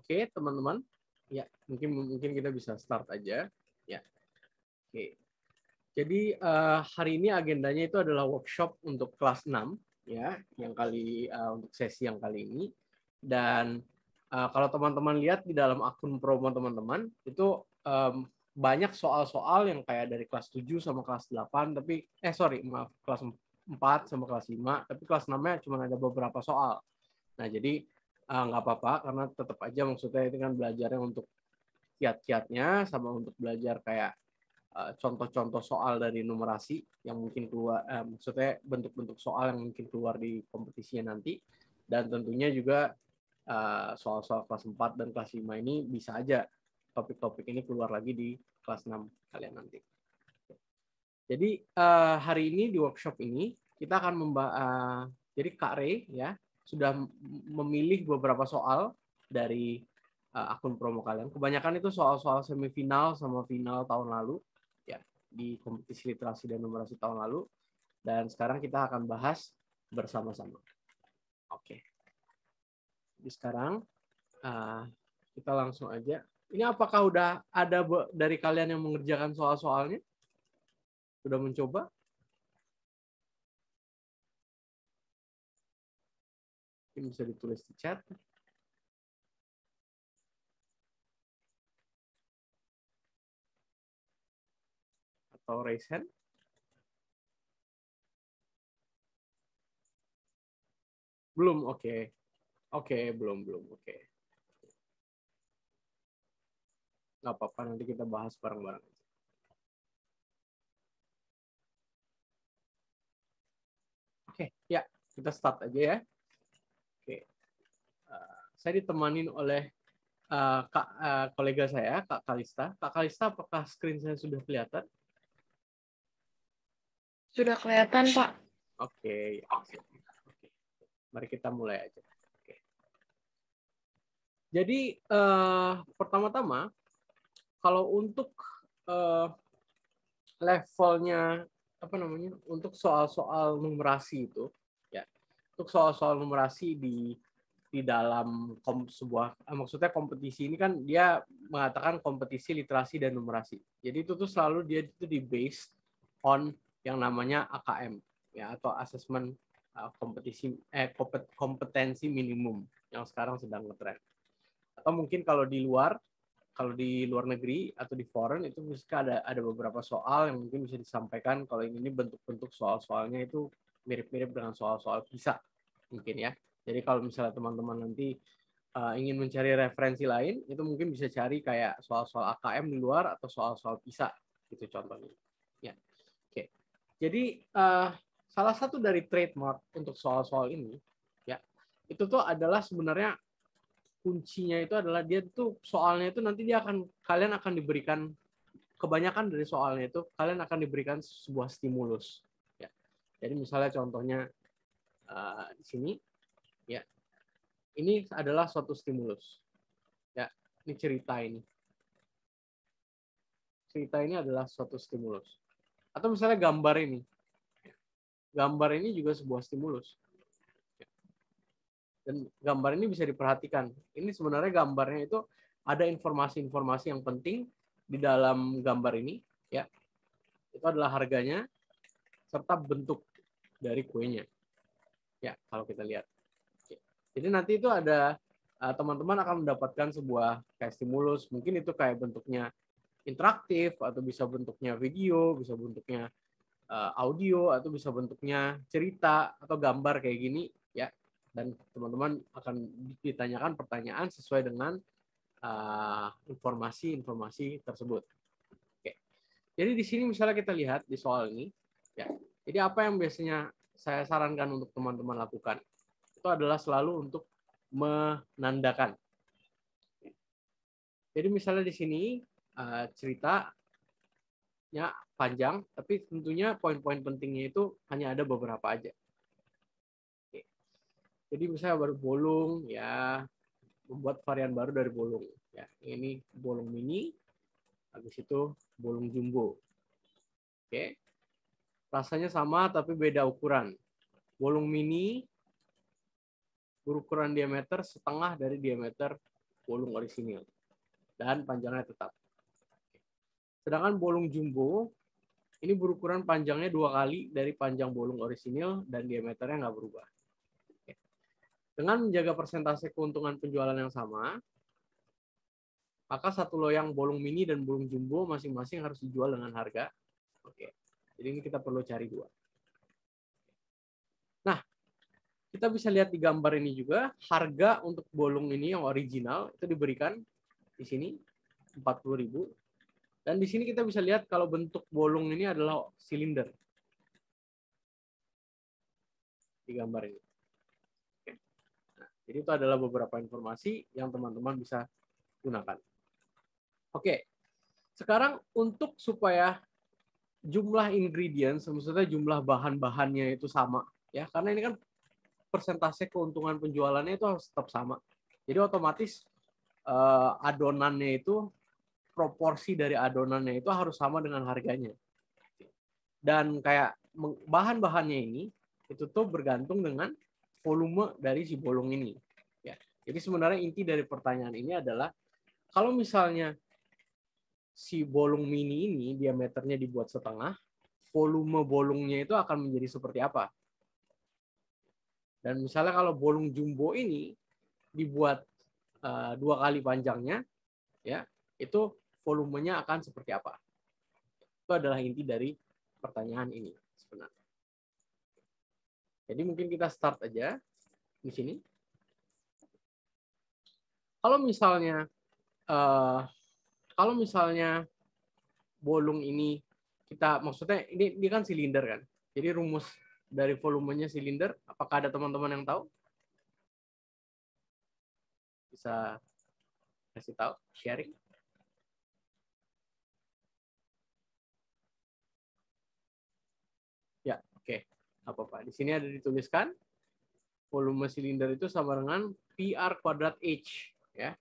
Oke, teman-teman. Ya, mungkin kita bisa start aja. Ya. Oke. Jadi hari ini agendanya itu adalah workshop untuk kelas 6 ya, untuk sesi yang kali ini. Dan kalau teman-teman lihat di dalam akun promo teman-teman itu banyak soal-soal yang kayak dari kelas 7 sama kelas 8 tapi kelas 4 sama kelas 5, tapi kelas 6-nya cuma ada beberapa soal. Nah, jadi nggak apa-apa karena tetap aja maksudnya itu kan belajarnya untuk kiat-kiatnya sama untuk belajar kayak contoh-contoh soal dari numerasi yang mungkin keluar, maksudnya bentuk-bentuk soal yang mungkin keluar di kompetisinya nanti, dan tentunya juga soal-soal kelas 4 dan kelas 5 ini bisa aja topik-topik ini keluar lagi di kelas 6 kalian nanti. Jadi hari ini di workshop ini kita akan membahas, jadi Kak Rey ya sudah memilih beberapa soal dari akun promo kalian. Kebanyakan itu soal-soal semifinal sama final tahun lalu ya, di kompetisi literasi dan numerasi tahun lalu, dan sekarang kita akan bahas bersama-sama. Oke. Jadi sekarang kita langsung aja. Ini apakah udah ada dari kalian yang mengerjakan soal-soalnya? Sudah mencoba? Ini bisa ditulis di chat. Atau raise hand. Belum, oke. Oke, belum, oke. Nggak apa-apa, nanti kita bahas bareng-bareng. Oke, ya, kita start aja ya. Oke. Saya ditemanin oleh kolega saya, Kak Kalista. Kak Kalista, apakah screen saya sudah kelihatan? Sudah kelihatan, Pak. Oke. Mari kita mulai aja. Oke. Jadi pertama-tama, kalau untuk levelnya untuk soal-soal numerasi itu, ya, untuk soal-soal numerasi di dalam maksudnya kompetisi ini kan dia mengatakan kompetisi literasi dan numerasi. Jadi itu tuh selalu dia itu di based on yang namanya AKM ya, atau assessment kompetensi minimum yang sekarang sedang ngetren. Atau mungkin kalau di luar negeri atau di foreign itu bisa ada beberapa soal yang mungkin bisa disampaikan kalau ini bentuk-bentuk soal-soalnya itu mirip-mirip dengan soal-soal PISA mungkin ya. Jadi kalau misalnya teman-teman nanti ingin mencari referensi lain, itu mungkin bisa cari kayak soal-soal AKM di luar atau soal-soal PISA gitu contohnya. Ya, oke. Jadi salah satu dari trademark untuk soal-soal ini ya itu tuh adalah sebenarnya kuncinya itu adalah dia tuh soalnya itu nanti kalian akan diberikan, kebanyakan dari soalnya itu kalian akan diberikan sebuah stimulus ya. Jadi misalnya contohnya di sini ya, ini adalah suatu stimulus ya, ini cerita ini adalah suatu stimulus, atau misalnya gambar ini juga sebuah stimulus. Dan gambar ini bisa diperhatikan. Ini sebenarnya gambarnya itu ada informasi-informasi yang penting di dalam gambar ini, ya. Itu adalah harganya serta bentuk dari kuenya. Ya, kalau kita lihat. Jadi nanti itu ada teman-teman akan mendapatkan sebuah kayak stimulus, mungkin itu kayak bentuknya interaktif atau bisa bentuknya video, bisa bentuknya audio atau bisa bentuknya cerita atau gambar kayak gini, ya. Dan teman-teman akan ditanyakan pertanyaan sesuai dengan informasi-informasi tersebut. Oke. Jadi di sini misalnya kita lihat di soal ini, ya. Jadi apa yang biasanya saya sarankan untuk teman-teman lakukan itu adalah selalu untuk menandakan. Jadi misalnya di sini ceritanya panjang, tapi tentunya poin-poin pentingnya itu hanya ada beberapa aja. Jadi misalnya baru bolong, ya membuat varian baru dari bolong. Ya, ini bolong mini, habis itu bolong jumbo. Oke, rasanya sama tapi beda ukuran. Bolong mini berukuran diameter setengah dari diameter bolong orisinil. Dan panjangnya tetap. Sedangkan bolong jumbo ini berukuran panjangnya 2 kali dari panjang bolong orisinil dan diameternya nggak berubah. Dengan menjaga persentase keuntungan penjualan yang sama, maka satu loyang bolong mini dan bolong jumbo masing-masing harus dijual dengan harga. Oke. Jadi ini kita perlu cari 2. Nah, kita bisa lihat di gambar ini juga, harga untuk bolong ini yang original itu diberikan di sini 40.000. Dan di sini kita bisa lihat kalau bentuk bolong ini adalah silinder. Di gambar ini. Oke. Nah, jadi itu adalah beberapa informasi yang teman-teman bisa gunakan. Oke. Sekarang untuk supaya jumlah ingredients, maksudnya jumlah bahan-bahannya itu sama, ya, karena ini kan persentase keuntungan penjualannya itu harus tetap sama. Jadi otomatis adonannya itu, proporsi dari adonannya itu harus sama dengan harganya. Dan kayak bahan-bahannya ini itu tuh bergantung dengan volume dari si bolong ini. Ya. Jadi sebenarnya inti dari pertanyaan ini adalah kalau misalnya si bolong mini ini diameternya dibuat setengah, volume bolongnya itu akan menjadi seperti apa? Dan misalnya kalau bolong jumbo ini dibuat 2 kali panjangnya, ya, itu volumenya akan seperti apa? Itu adalah inti dari pertanyaan ini sebenarnya. Jadi mungkin kita start aja di sini. Kalau misalnya bolong ini kita, maksudnya ini kan silinder kan. Jadi rumus dari volumenya silinder, apakah ada teman-teman yang tahu? Bisa kasih tahu, sharing. Ya, oke. Apa-apa. Di sini ada dituliskan volume silinder itu sama dengan PR kuadrat H, ya.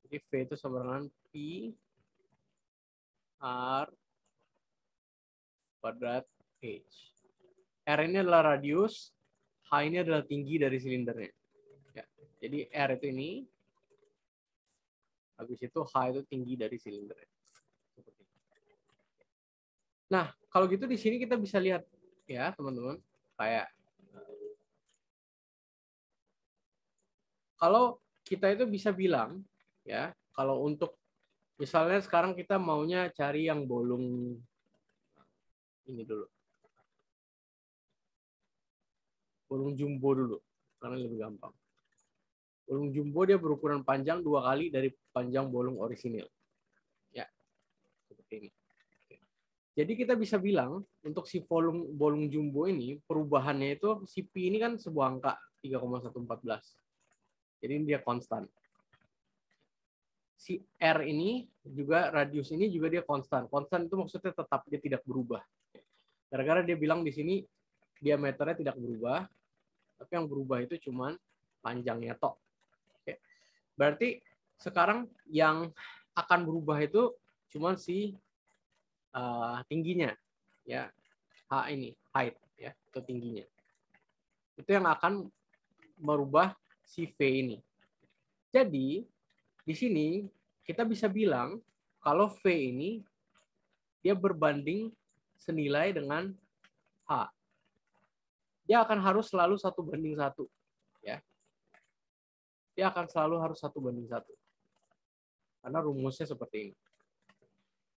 Jadi V itu sama dengan PR kuadrat H. R ini adalah radius, H ini adalah tinggi dari silindernya. Ya. Jadi R itu ini, habis itu H itu tinggi dari silindernya. Nah, kalau gitu di sini kita bisa lihat ya, teman-teman, kayak kalau kita itu bisa bilang ya, kalau untuk misalnya sekarang kita maunya cari yang bolong ini dulu. Bolong jumbo dulu karena lebih gampang. Bolong jumbo dia berukuran panjang 2 kali dari panjang bolong orisinil. Ya. Seperti ini. Jadi kita bisa bilang untuk si bolong jumbo ini perubahannya itu si P ini kan sebuah angka 3,114. Jadi dia konstan. Si R ini juga radius ini juga dia konstan. Konstan itu maksudnya tetap, dia tidak berubah. Gara-gara dia bilang di sini diameternya tidak berubah, tapi yang berubah itu cuman panjangnya tok. Oke. Berarti sekarang yang akan berubah itu cuman si tingginya, ya, H ini, height, ya, itu tingginya. Itu yang akan merubah si V ini. Jadi di sini kita bisa bilang kalau V ini dia berbanding senilai dengan H. Dia akan harus selalu 1:1, ya. Dia akan selalu harus 1:1. Karena rumusnya seperti ini.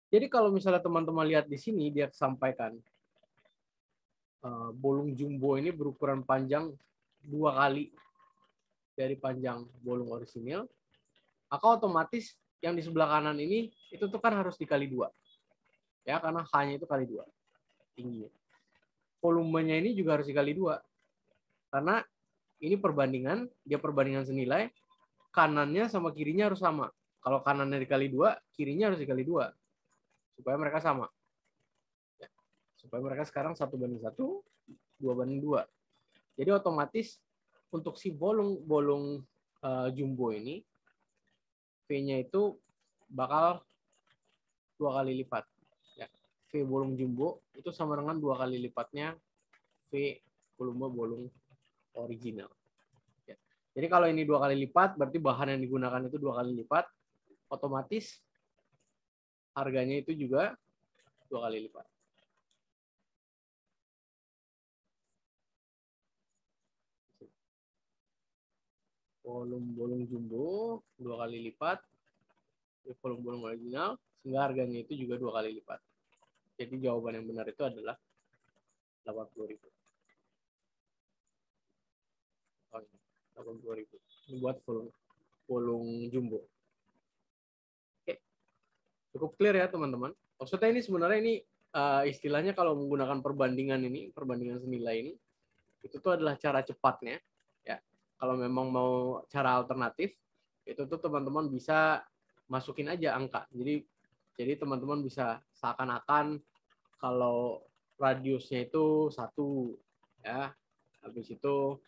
Jadi kalau misalnya teman-teman lihat di sini dia sampaikan bolong jumbo ini berukuran panjang 2 kali dari panjang bolong orisinil, maka otomatis yang di sebelah kanan ini itu tuh kan harus dikali 2. Ya, karena H-nya itu kali 2 tingginya. Volumenya ini juga harus dikali 2. Karena ini perbandingan, dia perbandingan senilai, kanannya sama kirinya harus sama. Kalau kanannya dikali 2, kirinya harus dikali 2. Supaya mereka sama. Ya. Supaya mereka sekarang 1:1, 2:2. Jadi otomatis untuk si bolong jumbo ini, V-nya itu bakal 2 kali lipat. Ya. V bolong jumbo itu sama dengan 2 kali lipatnya V volume bolong original. Ya. Jadi kalau ini 2 kali lipat, berarti bahan yang digunakan itu 2 kali lipat, otomatis harganya itu juga 2 kali lipat. Volume bolong jumbo 2 kali lipat, volume bolong original, sehingga harganya itu juga 2 kali lipat. Jadi jawaban yang benar itu adalah 80.000. Oh, 80.000. Ini buat volume jumbo. Oke. Cukup clear ya teman-teman. Maksudnya ini sebenarnya ini istilahnya kalau menggunakan perbandingan senilai ini, itu tuh adalah cara cepatnya. Ya, kalau memang mau cara alternatif, itu tuh teman-teman bisa masukin aja angka. Jadi teman-teman bisa seakan-akan kalau radiusnya itu 1, ya, habis itu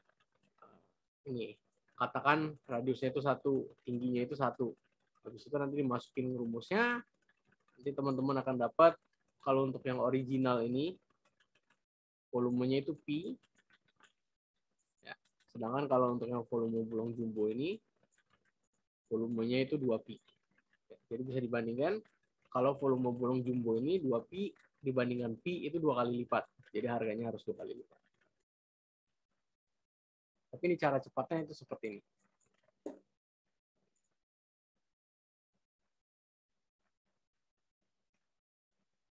ini katakan radiusnya itu 1, tingginya itu 1. Habis itu nanti dimasukin rumusnya, nanti teman-teman akan dapat kalau untuk yang original ini volumenya itu Pi. Ya. Sedangkan kalau untuk yang volume bolong jumbo ini volumenya itu 2Pi. Ya. Jadi bisa dibandingkan kalau volume bolong jumbo ini 2Pi dibandingkan Pi itu 2 kali lipat. Jadi harganya harus 2 kali lipat. Tapi ini cara cepatnya itu seperti ini.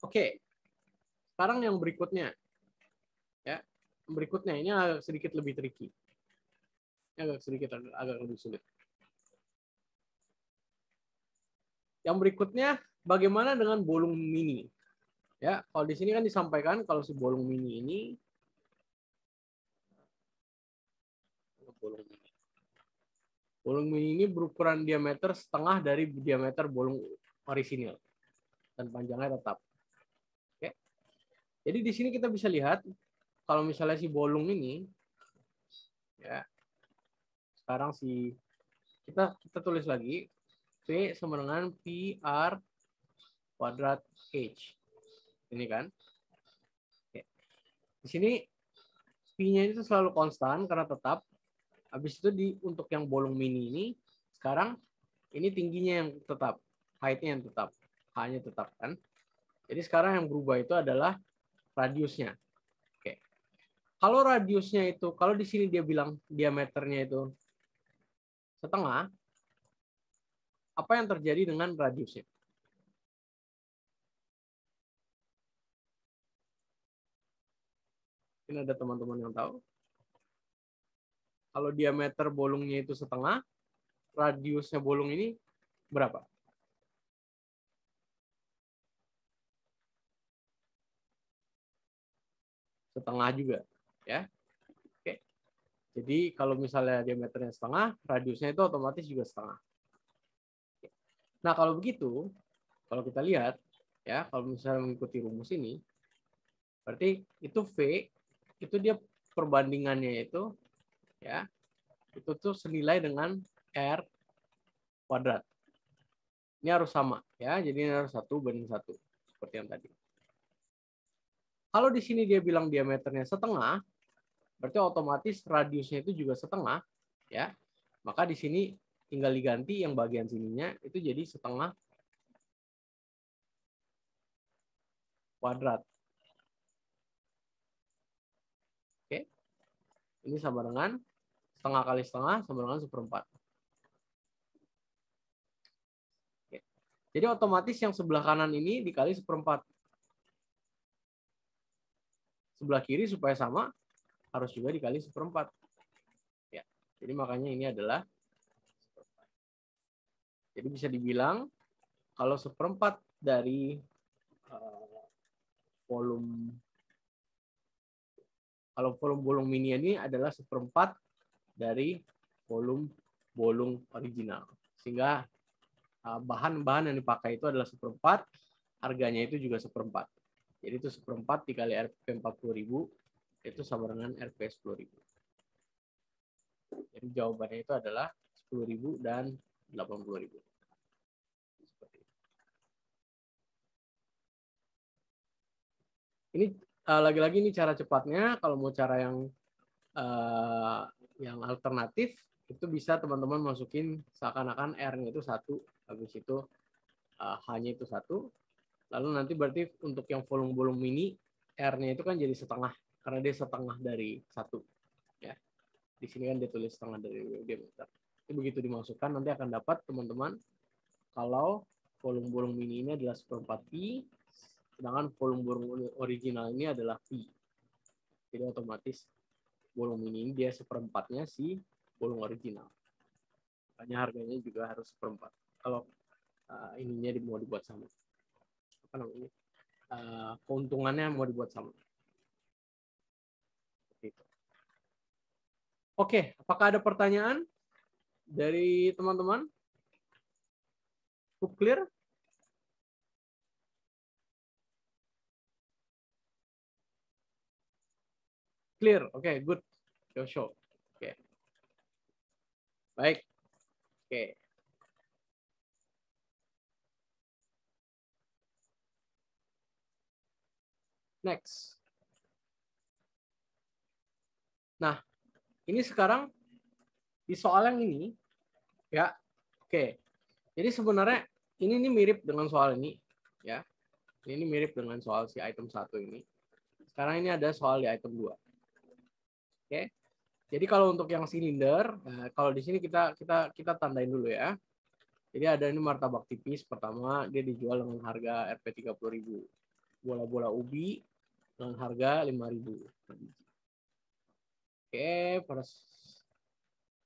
Oke. Sekarang yang berikutnya. Ya. Berikutnya ini agak sedikit lebih tricky. Ini agak lebih sulit. Yang berikutnya, bagaimana dengan bolong mini? Ya, kalau di sini kan disampaikan kalau si bolong mini ini bolong mini ini berukuran diameter setengah dari diameter bolong orisinil dan panjangnya tetap. Oke. Jadi di sini kita bisa lihat kalau misalnya si bolong ini, ya, sekarang kita tulis lagi V sama dengan PR kuadrat H. Ini kan. Oke. Di sini P-nya itu selalu konstan karena tetap. Habis itu untuk yang bolong mini ini, sekarang ini tingginya yang tetap, height-nya yang tetap, H-nya tetap kan. Jadi sekarang yang berubah itu adalah radiusnya. Oke. Kalau radiusnya itu, kalau di sini dia bilang diameternya itu setengah, apa yang terjadi dengan radiusnya? Ini ada teman-teman yang tahu. Kalau diameter bolongnya itu setengah, radiusnya bolong ini berapa? Setengah juga, ya. Oke. Jadi kalau misalnya diameternya setengah, radiusnya itu otomatis juga setengah. Nah, kalau begitu, kalau kita lihat, ya, kalau misalnya mengikuti rumus ini, berarti itu V, itu dia perbandingannya itu, ya, itu tuh senilai dengan R kuadrat. Ini harus sama, ya, jadi ini harus 1:1, seperti yang tadi. Kalau di sini dia bilang diameternya setengah, berarti otomatis radiusnya itu juga setengah, ya. Maka di sini tinggal diganti yang bagian sininya itu jadi setengah kuadrat. Oke. Ini sama dengan setengah kali setengah sama dengan 1/4. Oke. Jadi otomatis yang sebelah kanan ini dikali 1/4. Sebelah kiri supaya sama harus juga dikali 1/4. Ya. Jadi makanya ini adalah 1/4. Jadi bisa dibilang kalau 1/4 dari volume, kalau volume bolong mini ini adalah 1/4 dari volume bolong original. Sehingga bahan-bahan yang dipakai itu adalah 1/4, harganya itu juga 1/4. Jadi itu 1/4 dikali Rp 40.000 itu sama dengan Rp 10.000. Jadi jawabannya itu adalah 10.000 dan 80.000. Ini lagi-lagi ini cara cepatnya. Kalau mau cara yang alternatif, itu bisa teman-teman masukin seakan-akan R-nya itu 1, habis itu H-nya itu 1, lalu nanti berarti untuk yang volume ini R-nya itu kan jadi setengah, karena dia setengah dari 1. Ya. Di sini kan dia tulis setengah dari diameter. Itu begitu dimasukkan, nanti akan dapat teman-teman kalau volume mini ini adalah 1/4 pi, sedangkan volume original ini adalah pi. Jadi otomatis volume mini ini dia 1/4-nya si volume original. Makanya harganya juga harus 1/4. Kalau ininya mau dibuat sama. Apa namanya? Keuntungannya mau dibuat sama. Gitu. Oke, apakah ada pertanyaan dari teman-teman? Cukup clear? Clear, oke, good. Show. Oke. Baik. Oke. Next. Nah, ini sekarang di soal yang ini, ya, oke. Jadi sebenarnya ini mirip dengan soal ini, ya. Ini mirip dengan soal si item 1 ini. Sekarang ini ada soal di item 2. Oke. Jadi kalau untuk yang silinder, kalau di sini kita tandain dulu ya. Jadi ada ini martabak tipis pertama, dia dijual dengan harga Rp 30.000. Bola-bola ubi dengan harga 5.000. Oke,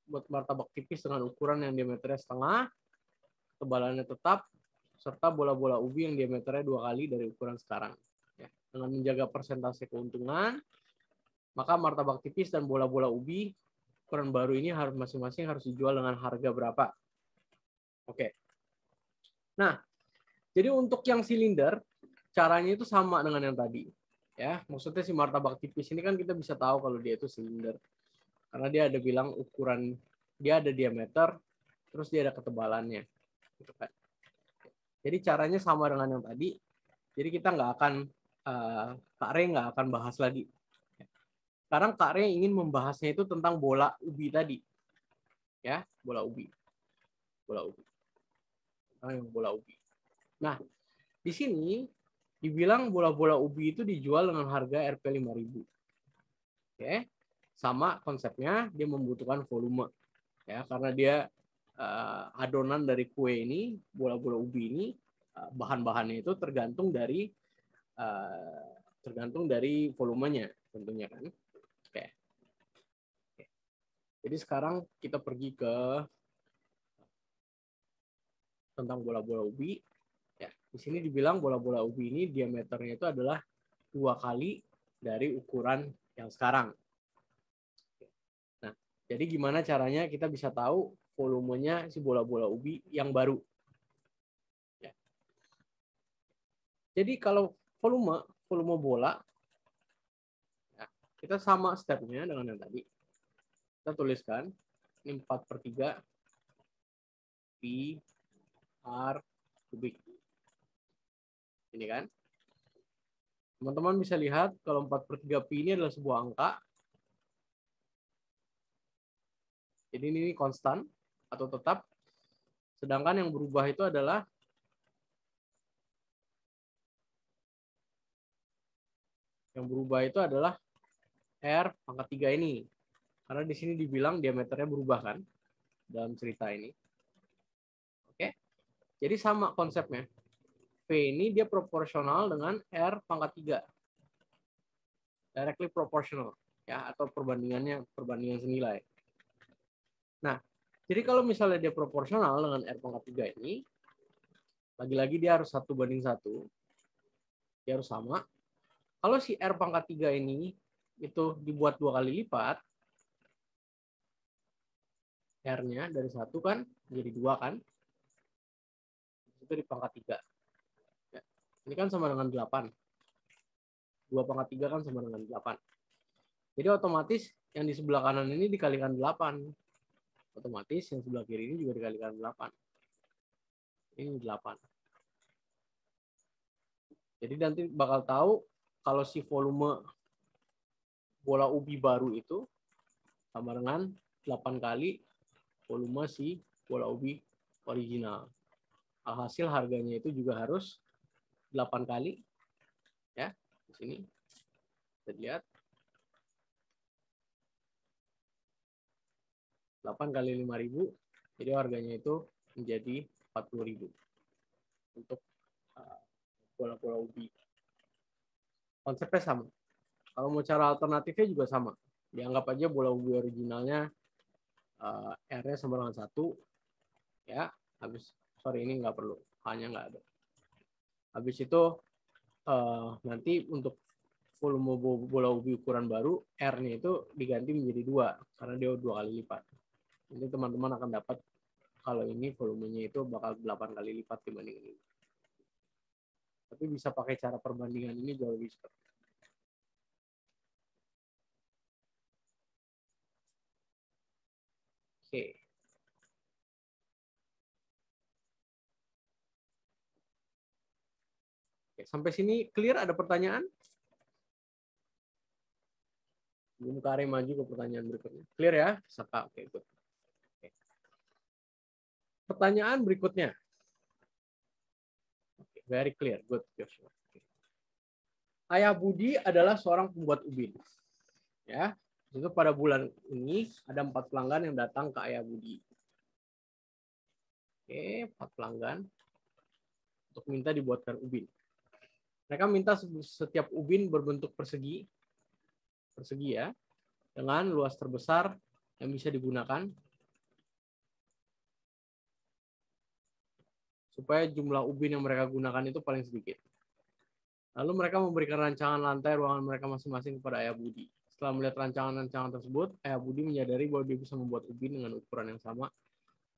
buat martabak tipis dengan ukuran yang diameternya setengah, ketebalannya tetap, serta bola-bola ubi yang diameternya 2 kali dari ukuran sekarang. Ya, dengan menjaga persentase keuntungan, maka martabak tipis dan bola-bola ubi ukuran baru ini harus masing-masing harus dijual dengan harga berapa? Oke. Nah, jadi untuk yang silinder, caranya itu sama dengan yang tadi. Ya, maksudnya si martabak tipis ini kan kita bisa tahu kalau dia itu silinder. Karena dia ada bilang ukuran, dia ada diameter, terus dia ada ketebalannya. Gitu kan. Jadi caranya sama dengan yang tadi. Jadi kita nggak akan, Kak Re nggak akan bahas lagi. Sekarang Kak Re ingin membahasnya itu tentang bola ubi tadi. Ya, bola ubi. Bola ubi. Bola ubi. Nah, di sini dibilang bola-bola ubi itu dijual dengan harga Rp 5.000. Oke. Sama konsepnya, dia membutuhkan volume. Ya, karena dia adonan dari kue ini, bola-bola ubi ini, bahan-bahannya itu tergantung dari volumenya tentunya kan. Oke. Jadi sekarang kita pergi ke tentang bola-bola ubi. Ya, di sini dibilang bola-bola ubi ini diameternya itu adalah 2 kali dari ukuran yang sekarang. Nah, jadi gimana caranya kita bisa tahu volumenya si bola-bola ubi yang baru? Ya. Jadi kalau volume bola, ya, kita sama stepnya dengan yang tadi. Kita tuliskan ini 4/3 pi r kubik. Ini kan. Teman-teman bisa lihat kalau 4/3 pi ini adalah sebuah angka. Jadi ini konstan atau tetap. Sedangkan yang berubah itu adalah R pangkat 3 ini. Karena di sini dibilang diameternya berubah kan dalam cerita ini. Oke. Jadi sama konsepnya. V ini dia proporsional dengan R pangkat 3. Directly proportional ya, atau perbandingan senilai. Nah, jadi kalau misalnya dia proporsional dengan R pangkat 3 ini, lagi-lagi dia harus 1:1. Dia harus sama. Kalau si R pangkat 3 ini itu dibuat 2 kali lipat, R-nya dari 1 kan menjadi 2 kan, itu di pangkat 3. Ya. Ini kan sama dengan 8. 2 pangkat 3 kan sama dengan 8. Jadi otomatis yang di sebelah kanan ini dikalikan 8. Otomatis yang sebelah kiri ini juga dikalikan 8. Ini 8. Jadi nanti bakal tahu kalau si volume bola ubi baru itu sama dengan 8 kali volume si bola ubi original. Alhasil harganya itu juga harus 8 kali. Ya, di sini. Kita lihat. 8 kali 5.000, jadi harganya itu menjadi 40.000 untuk bola-bola ubi. Konsepnya sama. Kalau mau cara alternatifnya juga sama. Dianggap aja bola ubi originalnya R-nya sama dengan 1. Ya, habis ini nggak perlu, H-nya nggak ada. Habis itu nanti untuk volume bola ubi ukuran baru, R-nya itu diganti menjadi 2 karena dia 2 kali lipat. Ini teman-teman akan dapat kalau ini volumenya itu bakal 8 kali lipat dibanding ini. Tapi bisa pakai cara perbandingan ini jauh lebih cepat. Oke. Oke, sampai sini clear? Ada pertanyaan? Belum Kare maju ke pertanyaan berikutnya. Clear ya? Saka. Oke, good. Oke. Pertanyaan berikutnya. Oke, very clear. Good, Joshua. Oke. Ayah Budi adalah seorang pembuat ubin. Ya, itu pada bulan ini ada 4 pelanggan yang datang ke Ayah Budi. Oke, 4 pelanggan untuk minta dibuatkan ubin. Mereka minta setiap ubin berbentuk persegi ya, dengan luas terbesar yang bisa digunakan supaya jumlah ubin yang mereka gunakan itu paling sedikit. Lalu mereka memberikan rancangan lantai ruangan mereka masing-masing kepada Ayah Budi. Setelah melihat rancangan-rancangan tersebut, Ayah Budi menyadari bahwa dia bisa membuat ubin dengan ukuran yang sama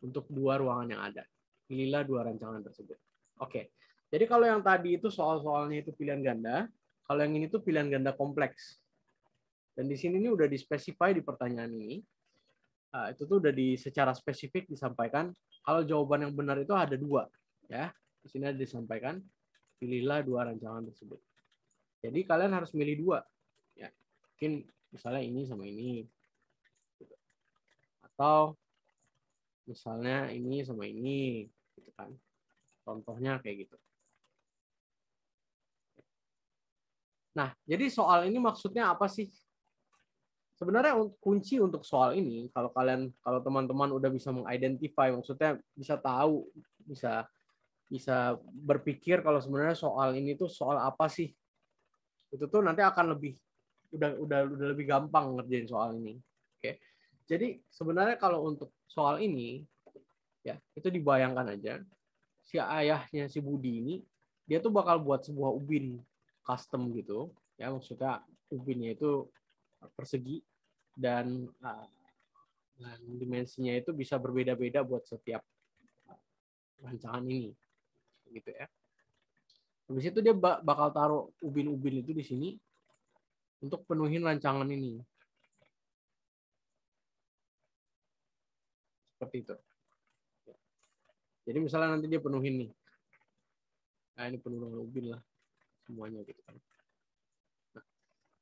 untuk 2 ruangan yang ada. Pilihlah 2 rancangan tersebut. Oke, jadi kalau yang tadi itu soal-soalnya itu pilihan ganda, kalau yang ini tuh pilihan ganda kompleks. Dan di sini ini udah dispesify di pertanyaan ini. Itu tuh udah secara spesifik disampaikan kalau jawaban yang benar itu ada 2. Ya, di sini ada disampaikan pilihlah 2 rancangan tersebut. Jadi kalian harus milih 2. Ya, mungkin misalnya ini sama ini, atau misalnya ini sama ini, gitu kan? Contohnya kayak gitu. Nah, jadi soal ini maksudnya apa sih? Sebenarnya kunci untuk soal ini, kalau teman-teman udah bisa mengidentify, maksudnya bisa tahu, bisa berpikir kalau sebenarnya soal ini tuh soal apa sih? Itu tuh nanti akan udah lebih gampang ngerjain soal ini. Oke. Jadi sebenarnya kalau untuk soal ini ya, itu dibayangkan aja si ayahnya si Budi ini dia tuh bakal buat sebuah ubin custom gitu. Ya, maksudnya ubinnya itu persegi dan dimensinya itu bisa berbeda-beda buat setiap rancangan ini. Gitu ya. Habis itu dia bakal taruh ubin-ubin itu di sini untuk penuhin rancangan ini. Seperti itu. Jadi misalnya nanti dia penuhin nih. Nah, ini penuh dengan ubin lah. Semuanya gitu kan. Nah,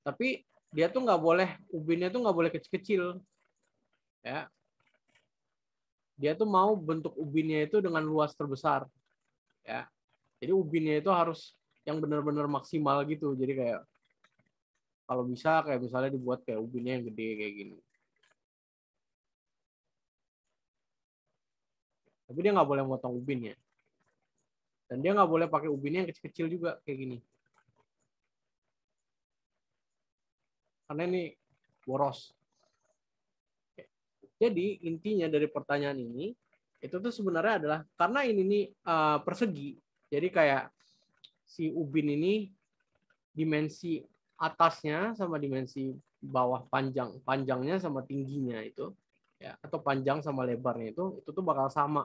tapi dia tuh nggak boleh, ubinnya tuh nggak boleh kecil-kecil. Ya. Dia tuh mau bentuk ubinnya itu dengan luas terbesar. Ya. Jadi ubinnya itu harus yang benar-benar maksimal gitu. Jadi kayak kalau bisa kayak misalnya dibuat kayak ubinnya yang gede kayak gini. Tapi dia nggak boleh motong ubinnya. Dan dia nggak boleh pakai ubinnya yang kecil-kecil juga kayak gini. Karena ini boros. Jadi intinya dari pertanyaan ini itu tuh sebenarnya adalah karena ini nih persegi. Jadi kayak si ubin ini dimensi atasnya sama dimensi bawah panjangnya sama tingginya itu ya, atau panjang sama lebarnya itu tuh bakal sama.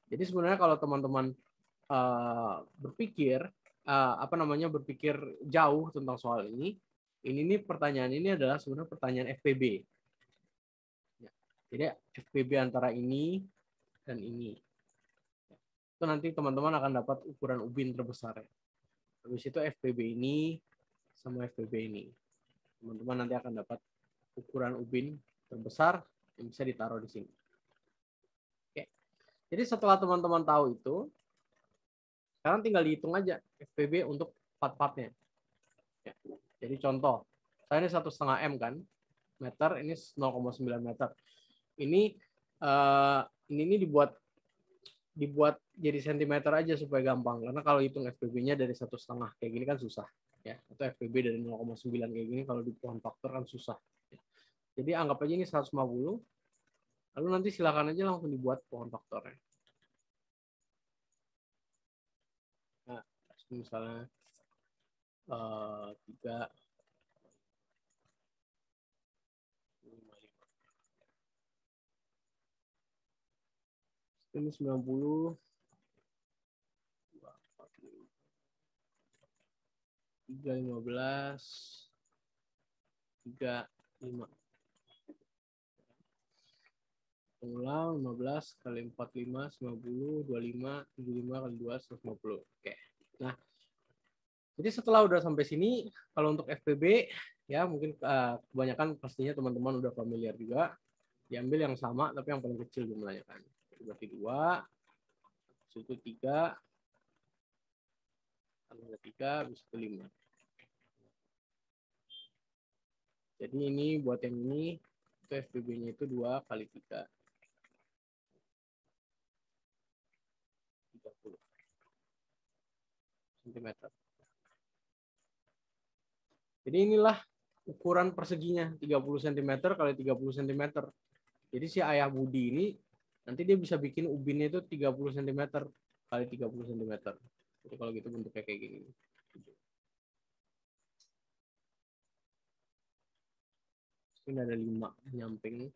Jadi sebenarnya kalau teman-teman berpikir berpikir jauh tentang soal ini nih pertanyaan ini adalah sebenarnya pertanyaan FPB. Ya. Jadi FPB antara ini dan ini. Itu nanti teman-teman akan dapat ukuran ubin terbesar. Habis itu FPB ini sama FPB ini. Teman-teman nanti akan dapat ukuran ubin terbesar yang bisa ditaruh di sini. Jadi setelah teman-teman tahu itu, sekarang tinggal dihitung aja FPB untuk part-partnya. Ya. Jadi contoh, saya ini 1,5 M kan, meter, ini 0,9 meter. Ini dibuat jadi sentimeter aja supaya gampang. Karena kalau hitung FPB-nya dari 1,5 kayak gini kan susah. Ya, atau FPB dari 0,9 kayak gini kalau di pohon faktor kan susah. Jadi anggap aja ini 150. Lalu nanti silakan aja langsung dibuat pohon faktornya. Nah, misalnya 3, 5, 5. Ini 90, 3, 15, 3, 5. Ulang 15 kali 45, 90, 25, 75 kali 2, 150. Oke. Nah, jadi setelah udah sampai sini, kalau untuk FPB, ya mungkin kebanyakan pastinya teman-teman udah familiar juga. Diambil yang sama, tapi yang paling kecil jumlahnya kan. Berarti 2, itu 3, tambah 3, bisa ke 5. Jadi ini buat yang ini, itu FPB-nya itu 2 kali 3. 30 cm. Jadi inilah ukuran perseginya, 30 cm kali 30 cm. Jadi si ayah Budi ini nanti dia bisa bikin ubinnya itu 30 cm kali 30 cm. Jadi kalau gitu bentuknya kayak gini. Ini ada 5 nyamping.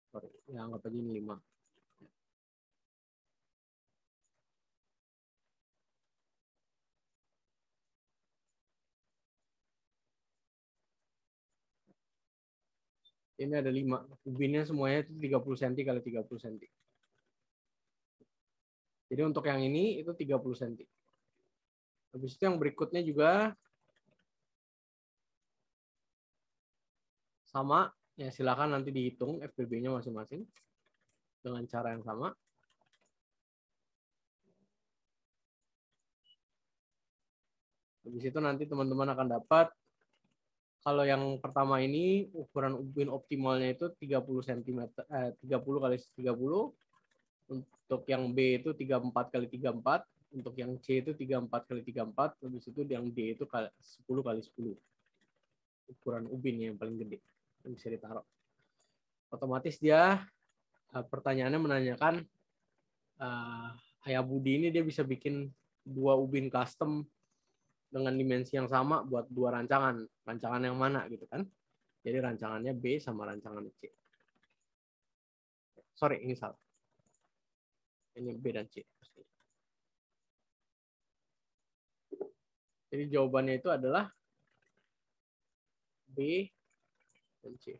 Sorry, ya anggap aja ini 5. Ini ada 5. Ubinnya semuanya itu 30 cm kali 30 cm. Jadi untuk yang ini itu 30 cm. Habis itu yang berikutnya juga sama. Ya silakan nanti dihitung FPB-nya masing-masing dengan cara yang sama. Habis itu nanti teman-teman akan dapat, kalau yang pertama ini ukuran ubin optimalnya itu 30 cm, 30 kali 30. Untuk yang B itu 34 kali 34. Untuk yang C itu 34 kali 34. Habis itu yang D itu 10 kali 10. Ukuran ubinnya yang paling gede yang bisa ditaruh. Otomatis dia pertanyaannya menanyakan Ayah Budi ini dia bisa bikin 2 ubin custom dengan dimensi yang sama buat 2 rancangan. Rancangan yang mana gitu kan. Jadi rancangannya B sama rancangan C. Sorry, ini salah. Ini B dan C. Jadi jawabannya itu adalah B dan C.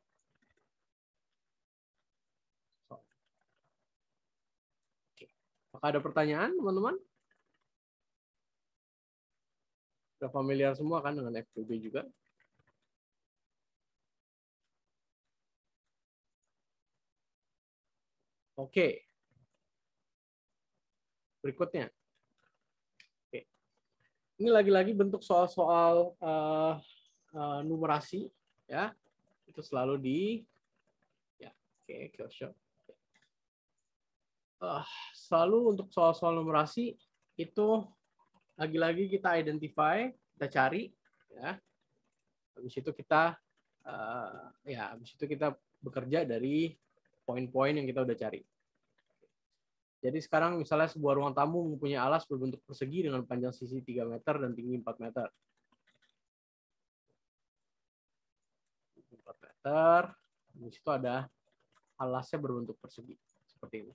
Apakah ada pertanyaan, teman-teman? Sudah familiar semua kan dengan FPB juga? Oke. Berikutnya. Oke. Ini lagi-lagi bentuk soal-soal numerasi, ya. Itu selalu di ya, oke, Kyosho. Selalu untuk soal-soal numerasi itu lagi-lagi kita identify, kita cari, ya. Habis itu kita habis itu kita bekerja dari poin-poin yang kita udah cari. Jadi sekarang misalnya sebuah ruang tamu mempunyai alas berbentuk persegi dengan panjang sisi 3 meter dan tinggi 4 meter. 4 meter. Di situ ada alasnya berbentuk persegi seperti ini.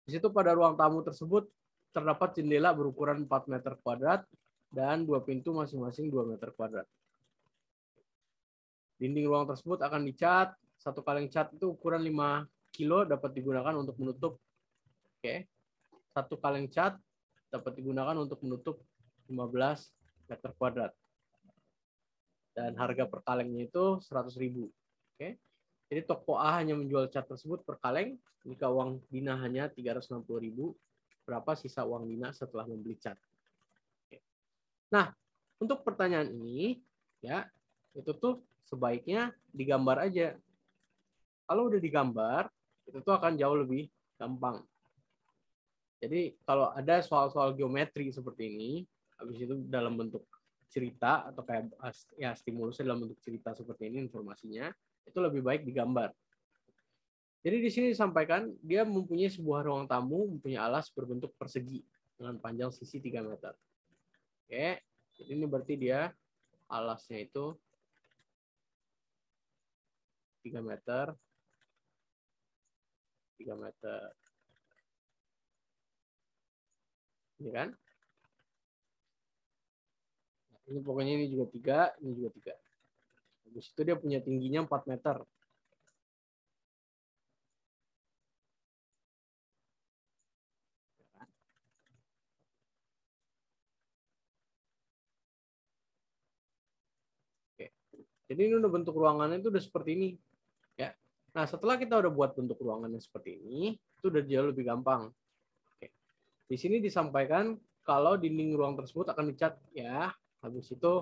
Di situ pada ruang tamu tersebut terdapat jendela berukuran 4 meter kuadrat dan 2 pintu masing-masing 2 meter kuadrat. Dinding ruang tersebut akan dicat. Satu kaleng cat itu ukuran 5 kilo dapat digunakan untuk menutup. Oke. Satu kaleng cat dapat digunakan untuk menutup 15 meter kuadrat. Dan harga per kalengnya itu 100.000. Oke. Jadi toko A hanya menjual cat tersebut per kaleng jika uang Dina hanya 360.000. Berapa sisa uang Dina setelah membeli cat? Nah, untuk pertanyaan ini ya, itu tuh sebaiknya digambar aja. Kalau udah digambar, itu tuh akan jauh lebih gampang. Jadi kalau ada soal-soal geometri seperti ini, habis itu dalam bentuk cerita atau kayak ya stimulusnya dalam bentuk cerita seperti ini informasinya, itu lebih baik digambar. Jadi di sini disampaikan dia mempunyai sebuah ruang tamu, mempunyai alas berbentuk persegi dengan panjang sisi 3 meter. Oke, jadi ini berarti dia alasnya itu 3 meter, 3 meter. Ini kan? Ini pokoknya ini juga 3, ini juga 3. Habis itu dia punya tingginya 4 meter. Oke. Jadi ini udah bentuk ruangannya itu udah seperti ini. Ya. Nah, setelah kita udah buat bentuk ruangannya seperti ini, itu udah jauh lebih gampang. Oke. Di sini disampaikan kalau dinding ruang tersebut akan dicat ya. Habis itu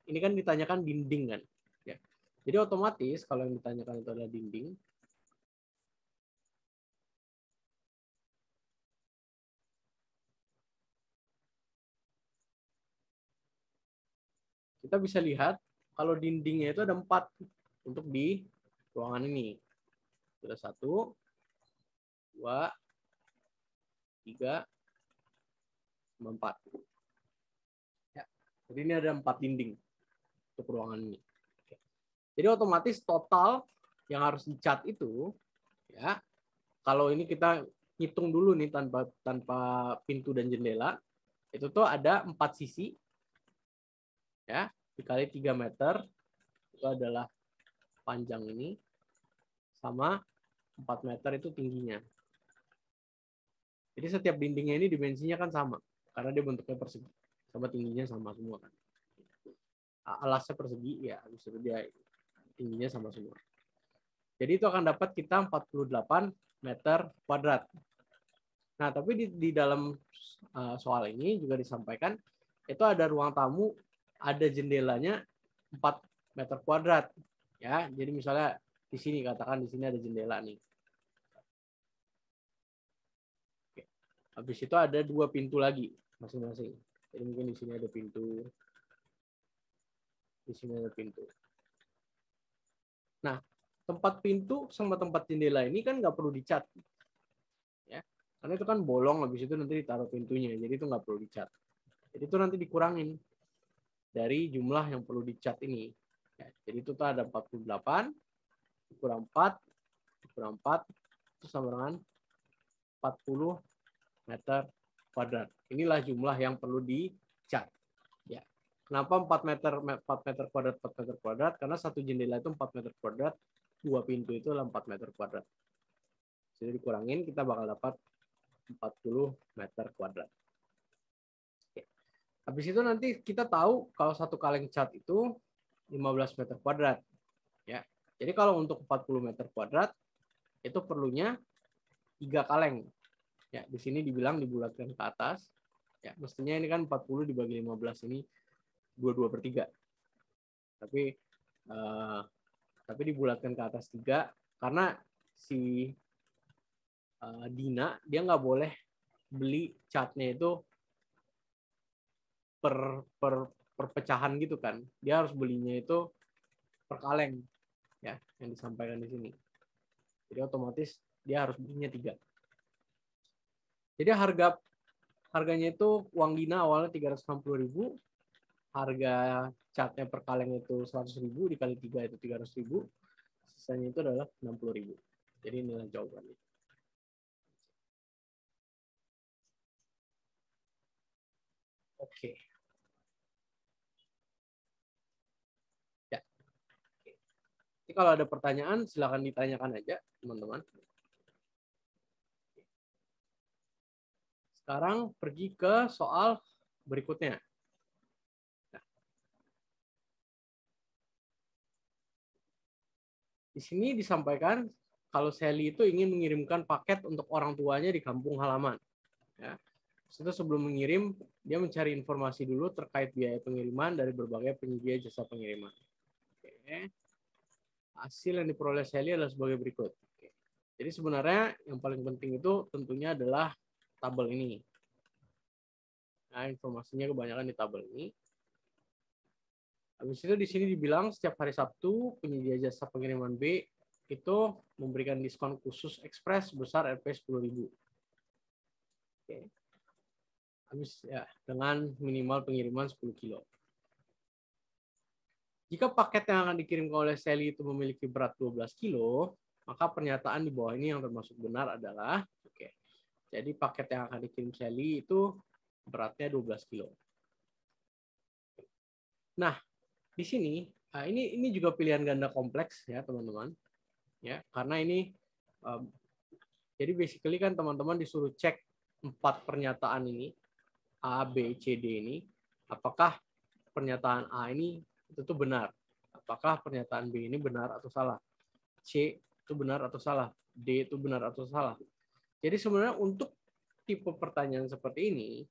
ini kan ditanyakan dinding kan. Ya. Jadi otomatis kalau yang ditanyakan itu adalah dinding, kita bisa lihat kalau dindingnya itu ada 4 untuk di ruangan ini. Sudah 1, 2, 3, 4. Ya. Jadi ini ada 4 dinding untuk ruangan ini. Jadi otomatis total yang harus dicat itu ya, kalau ini kita hitung dulu nih tanpa pintu dan jendela, itu tuh ada 4 sisi ya, dikali 3 meter itu adalah panjang ini sama 4 meter itu tingginya. Jadi setiap dindingnya ini dimensinya kan sama karena dia bentuknya persegi sama tingginya sama semua kan. Alasnya persegi ya, habis itu dia tingginya sama semua. Jadi itu akan dapat kita 48 meter kuadrat. Nah, tapi di dalam soal ini juga disampaikan itu ada ruang tamu, ada jendelanya 4 meter kuadrat. Ya, jadi misalnya di sini katakan di sini ada jendela nih. Oke. Habis itu ada 2 pintu lagi masing-masing. Jadi mungkin di sini ada pintu, di sini ada pintu. Nah, tempat pintu sama tempat jendela ini kan nggak perlu dicat. Ya, karena itu kan bolong, habis itu nanti ditaruh pintunya, jadi itu nggak perlu dicat. Jadi itu nanti dikurangin dari jumlah yang perlu dicat ini. Ya, jadi itu tuh ada 48 kurang 4 kurang 4 itu sama dengan 40 meter kuadrat. Inilah jumlah yang perlu dicat. Ya. Kenapa 4 meter kuadrat 4 meter kuadrat? Karena satu jendela itu 4 meter kuadrat, 2 pintu itu adalah 4 meter kuadrat. Jadi dikurangin kita bakal dapat 40 meter kuadrat. Oke. Habis itu nanti kita tahu kalau satu kaleng cat itu 15 meter kuadrat. Ya. Jadi kalau untuk 40 meter kuadrat itu perlunya 3 kaleng. Ya, di sini dibilang dibulatkan ke atas. Ya, mestinya ini kan 40 dibagi 15 ini 22/3. Tapi dibulatkan ke atas 3 karena si Dina dia nggak boleh beli catnya itu per pecahan gitu kan. Dia harus belinya itu per kaleng ya yang disampaikan di sini. Jadi otomatis dia harus belinya 3. Jadi harganya itu uang Dina awalnya 360.000, harga catnya per kaleng itu 100.000 dikali 3 itu 300.000, sisanya itu adalah 60.000. Jadi inilah jawabannya. Oke. Ya. Jadi kalau ada pertanyaan silakan ditanyakan aja teman-teman. Sekarang pergi ke soal berikutnya. Di sini disampaikan kalau Sally itu ingin mengirimkan paket untuk orang tuanya di kampung halaman. Ya. Sebelum mengirim, dia mencari informasi dulu terkait biaya pengiriman dari berbagai penyedia jasa pengiriman. Oke. Hasil yang diperoleh Sally adalah sebagai berikut. Oke. Jadi sebenarnya yang paling penting itu tentunya adalah tabel ini. Nah, informasinya kebanyakan di tabel ini. Habis itu di sini dibilang setiap hari Sabtu penyedia jasa pengiriman B itu memberikan diskon khusus ekspres sebesar Rp 10.000. Oke. Habis ya dengan minimal pengiriman 10 kilo. Jika paket yang akan dikirimkan oleh Sally itu memiliki berat 12 kilo, maka pernyataan di bawah ini yang termasuk benar adalah oke. Jadi paket yang akan dikirim Sally itu beratnya 12 kilo. Nah, di sini ini juga pilihan ganda kompleks ya, teman-teman. Ya, karena ini jadi basically kan teman-teman disuruh cek 4 pernyataan ini. A, B, C, D ini, apakah pernyataan A ini itu benar? Apakah pernyataan B ini benar atau salah? C itu benar atau salah? D itu benar atau salah? Jadi sebenarnya untuk tipe pertanyaan seperti ini,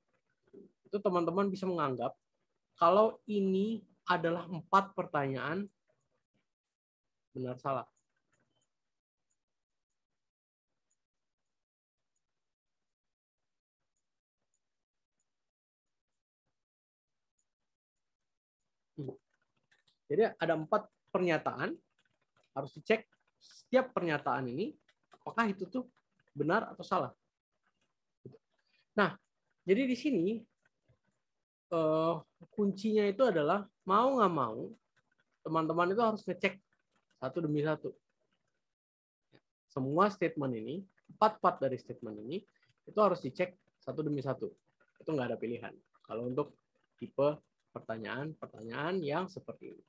itu teman-teman bisa menganggap kalau ini adalah 4 pertanyaan benar salah. Jadi ada 4 pernyataan, harus dicek setiap pernyataan ini apakah itu tuh benar atau salah. Nah, jadi di sini kuncinya itu adalah mau nggak mau teman-teman itu harus ngecek satu demi satu. Semua statement ini, 4 part dari statement ini itu harus dicek satu demi satu. Itu nggak ada pilihan. Kalau untuk tipe pertanyaan yang seperti ini.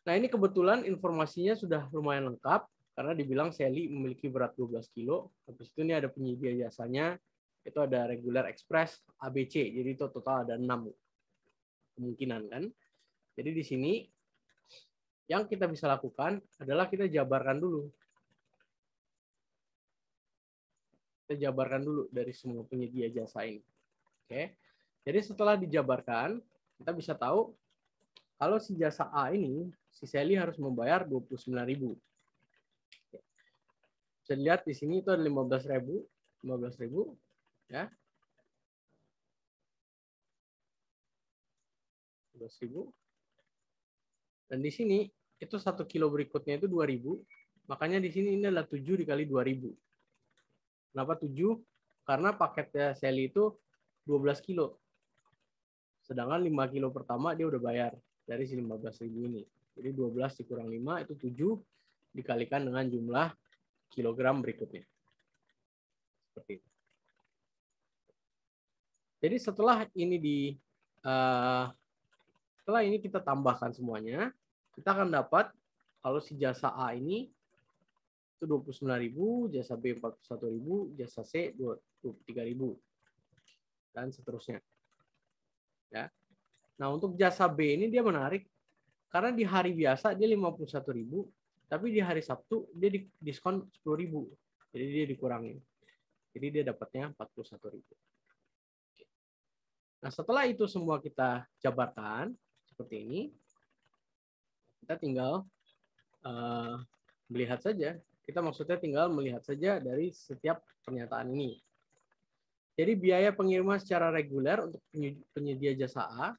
Nah, ini kebetulan informasinya sudah lumayan lengkap karena dibilang Sally memiliki berat 12 kilo. Habis itu ini ada penyedia jasanya, itu ada regular express, ABC. Jadi itu total ada 6 kemungkinan kan. Jadi di sini yang kita bisa lakukan adalah kita jabarkan dulu. Kita jabarkan dulu dari semua penyedia jasa ini. Oke. Jadi setelah dijabarkan, kita bisa tahu kalau si jasa A ini si Sally harus membayar 29.000. Bisa dilihat di sini itu ada 15.000 ya. 15.000. Dan di sini itu 1 kilo berikutnya itu 2.000. Makanya di sini ini adalah 7 dikali 2.000. Kenapa 7? Karena paketnya Sally itu 12 kilo. Sedangkan 5 kilo pertama dia udah bayar dari si 15.000 ini. Jadi 12 dikurang 5 itu 7 dikalikan dengan jumlah kilogram berikutnya. Seperti itu. Jadi setelah ini kita tambahkan semuanya, kita akan dapat kalau si jasa A ini itu 29.000, jasa B 41.000, jasa C 23.000 dan seterusnya. Ya. Nah, untuk jasa B ini dia menarik karena di hari biasa dia 51.000, tapi di hari Sabtu dia diskon 10.000. Jadi dia dikurangin. Jadi dia dapatnya 41.000. Nah, setelah itu semua kita jabarkan seperti ini, kita tinggal melihat saja. Kita maksudnya tinggal melihat saja dari setiap pernyataan ini. Jadi biaya pengiriman secara reguler untuk penyedia jasa A,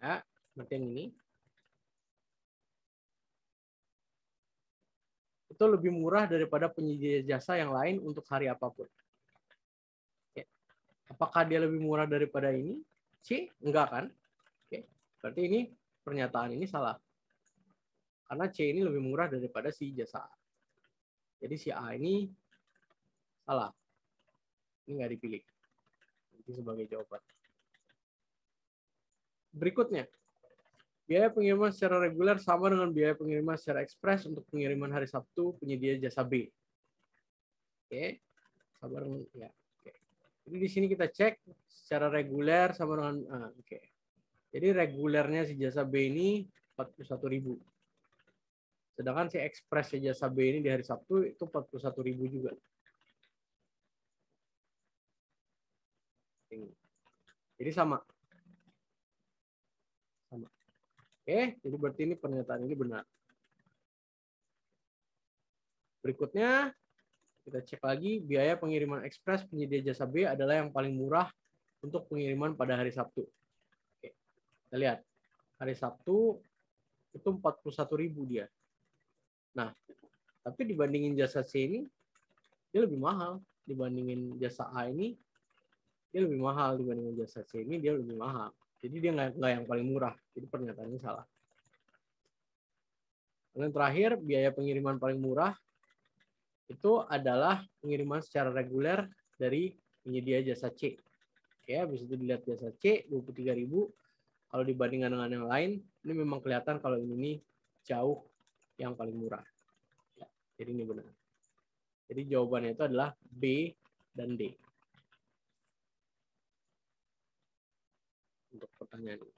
ya, seperti yang ini, itu lebih murah daripada penyedia jasa yang lain untuk hari apapun. Oke. Apakah dia lebih murah daripada ini? C? Enggak kan? Oke. Berarti ini pernyataan ini salah. Karena C ini lebih murah daripada si jasa A. Jadi si A ini salah. Ini nggak dipilih. Itu sebagai jawaban. Berikutnya, biaya pengiriman secara reguler sama dengan biaya pengiriman secara ekspres untuk pengiriman hari Sabtu penyedia jasa B. Oke, sama dengan ya. Oke. Jadi di sini kita cek secara reguler sama dengan oke. Jadi regulernya si jasa B ini 41.000. Sedangkan si Express jasa B ini di hari Sabtu itu 41.000 juga. Jadi sama. Oke, jadi berarti ini pernyataan ini benar. Berikutnya, kita cek lagi, biaya pengiriman ekspres penyedia jasa B adalah yang paling murah untuk pengiriman pada hari Sabtu. Oke, kita lihat. Hari Sabtu itu 41.000 dia. Nah, tapi dibandingin jasa C ini, dia lebih mahal. Dibandingin jasa A ini, dia lebih mahal. Dibandingin jasa C ini, dia lebih mahal. Jadi dia nggak yang paling murah. Jadi pernyataannya salah. Dan terakhir, biaya pengiriman paling murah itu adalah pengiriman secara reguler dari penyedia jasa C. Oke, habis itu dilihat jasa C 23.000. Kalau dibandingkan dengan yang lain, ini memang kelihatan kalau ini jauh yang paling murah. Ya, jadi ini benar. Jadi jawabannya itu adalah B dan D. Untuk pertanyaan ini.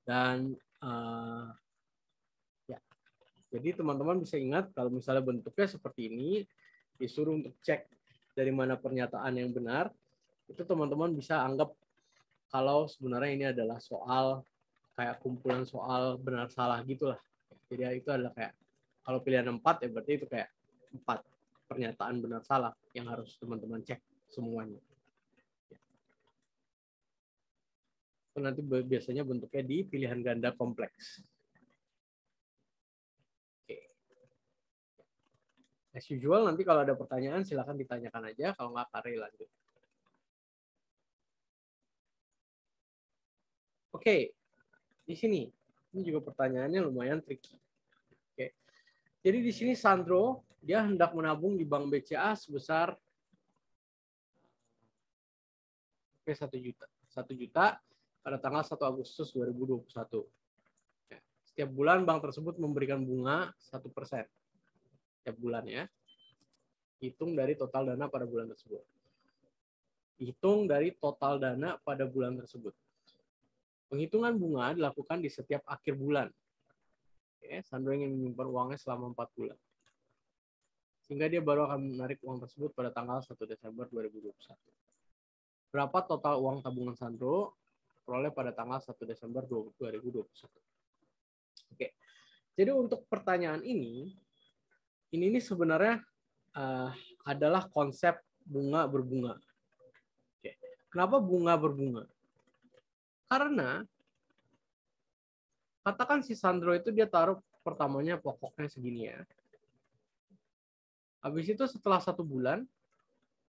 Dan ya, jadi teman-teman bisa ingat kalau misalnya bentuknya seperti ini, disuruh untuk cek dari mana pernyataan yang benar, itu teman-teman bisa anggap kalau sebenarnya ini adalah soal kayak kumpulan soal benar salah gitulah. Jadi itu adalah kayak kalau pilihan 4 ya berarti itu kayak 4 pernyataan benar salah yang harus teman-teman cek semuanya. Itu nanti biasanya bentuknya di pilihan ganda kompleks. Oke. As usual, nanti kalau ada pertanyaan silakan ditanyakan aja, kalau nggak Kare lanjut. Oke, di sini ini juga pertanyaannya lumayan tricky. Oke. Jadi di sini Sandro dia hendak menabung di Bank BCA sebesar 1 juta. 1 juta pada tanggal 1 Agustus 2021. Ya. Setiap bulan bank tersebut memberikan bunga 1% setiap bulan ya. Hitung dari total dana pada bulan tersebut. Hitung dari total dana pada bulan tersebut. Penghitungan bunga dilakukan di setiap akhir bulan. Oke, Sandro ingin menyimpan uangnya selama 4 bulan. Sehingga dia baru akan menarik uang tersebut pada tanggal 1 Desember 2021. Berapa total uang tabungan Sandro peroleh pada tanggal 1 Desember 2021. Oke. Jadi untuk pertanyaan ini sebenarnya adalah konsep bunga berbunga. Oke. Kenapa bunga berbunga? Karena katakan si Sandro itu dia taruh pertamanya pokoknya segini ya. Habis itu setelah 1 bulan,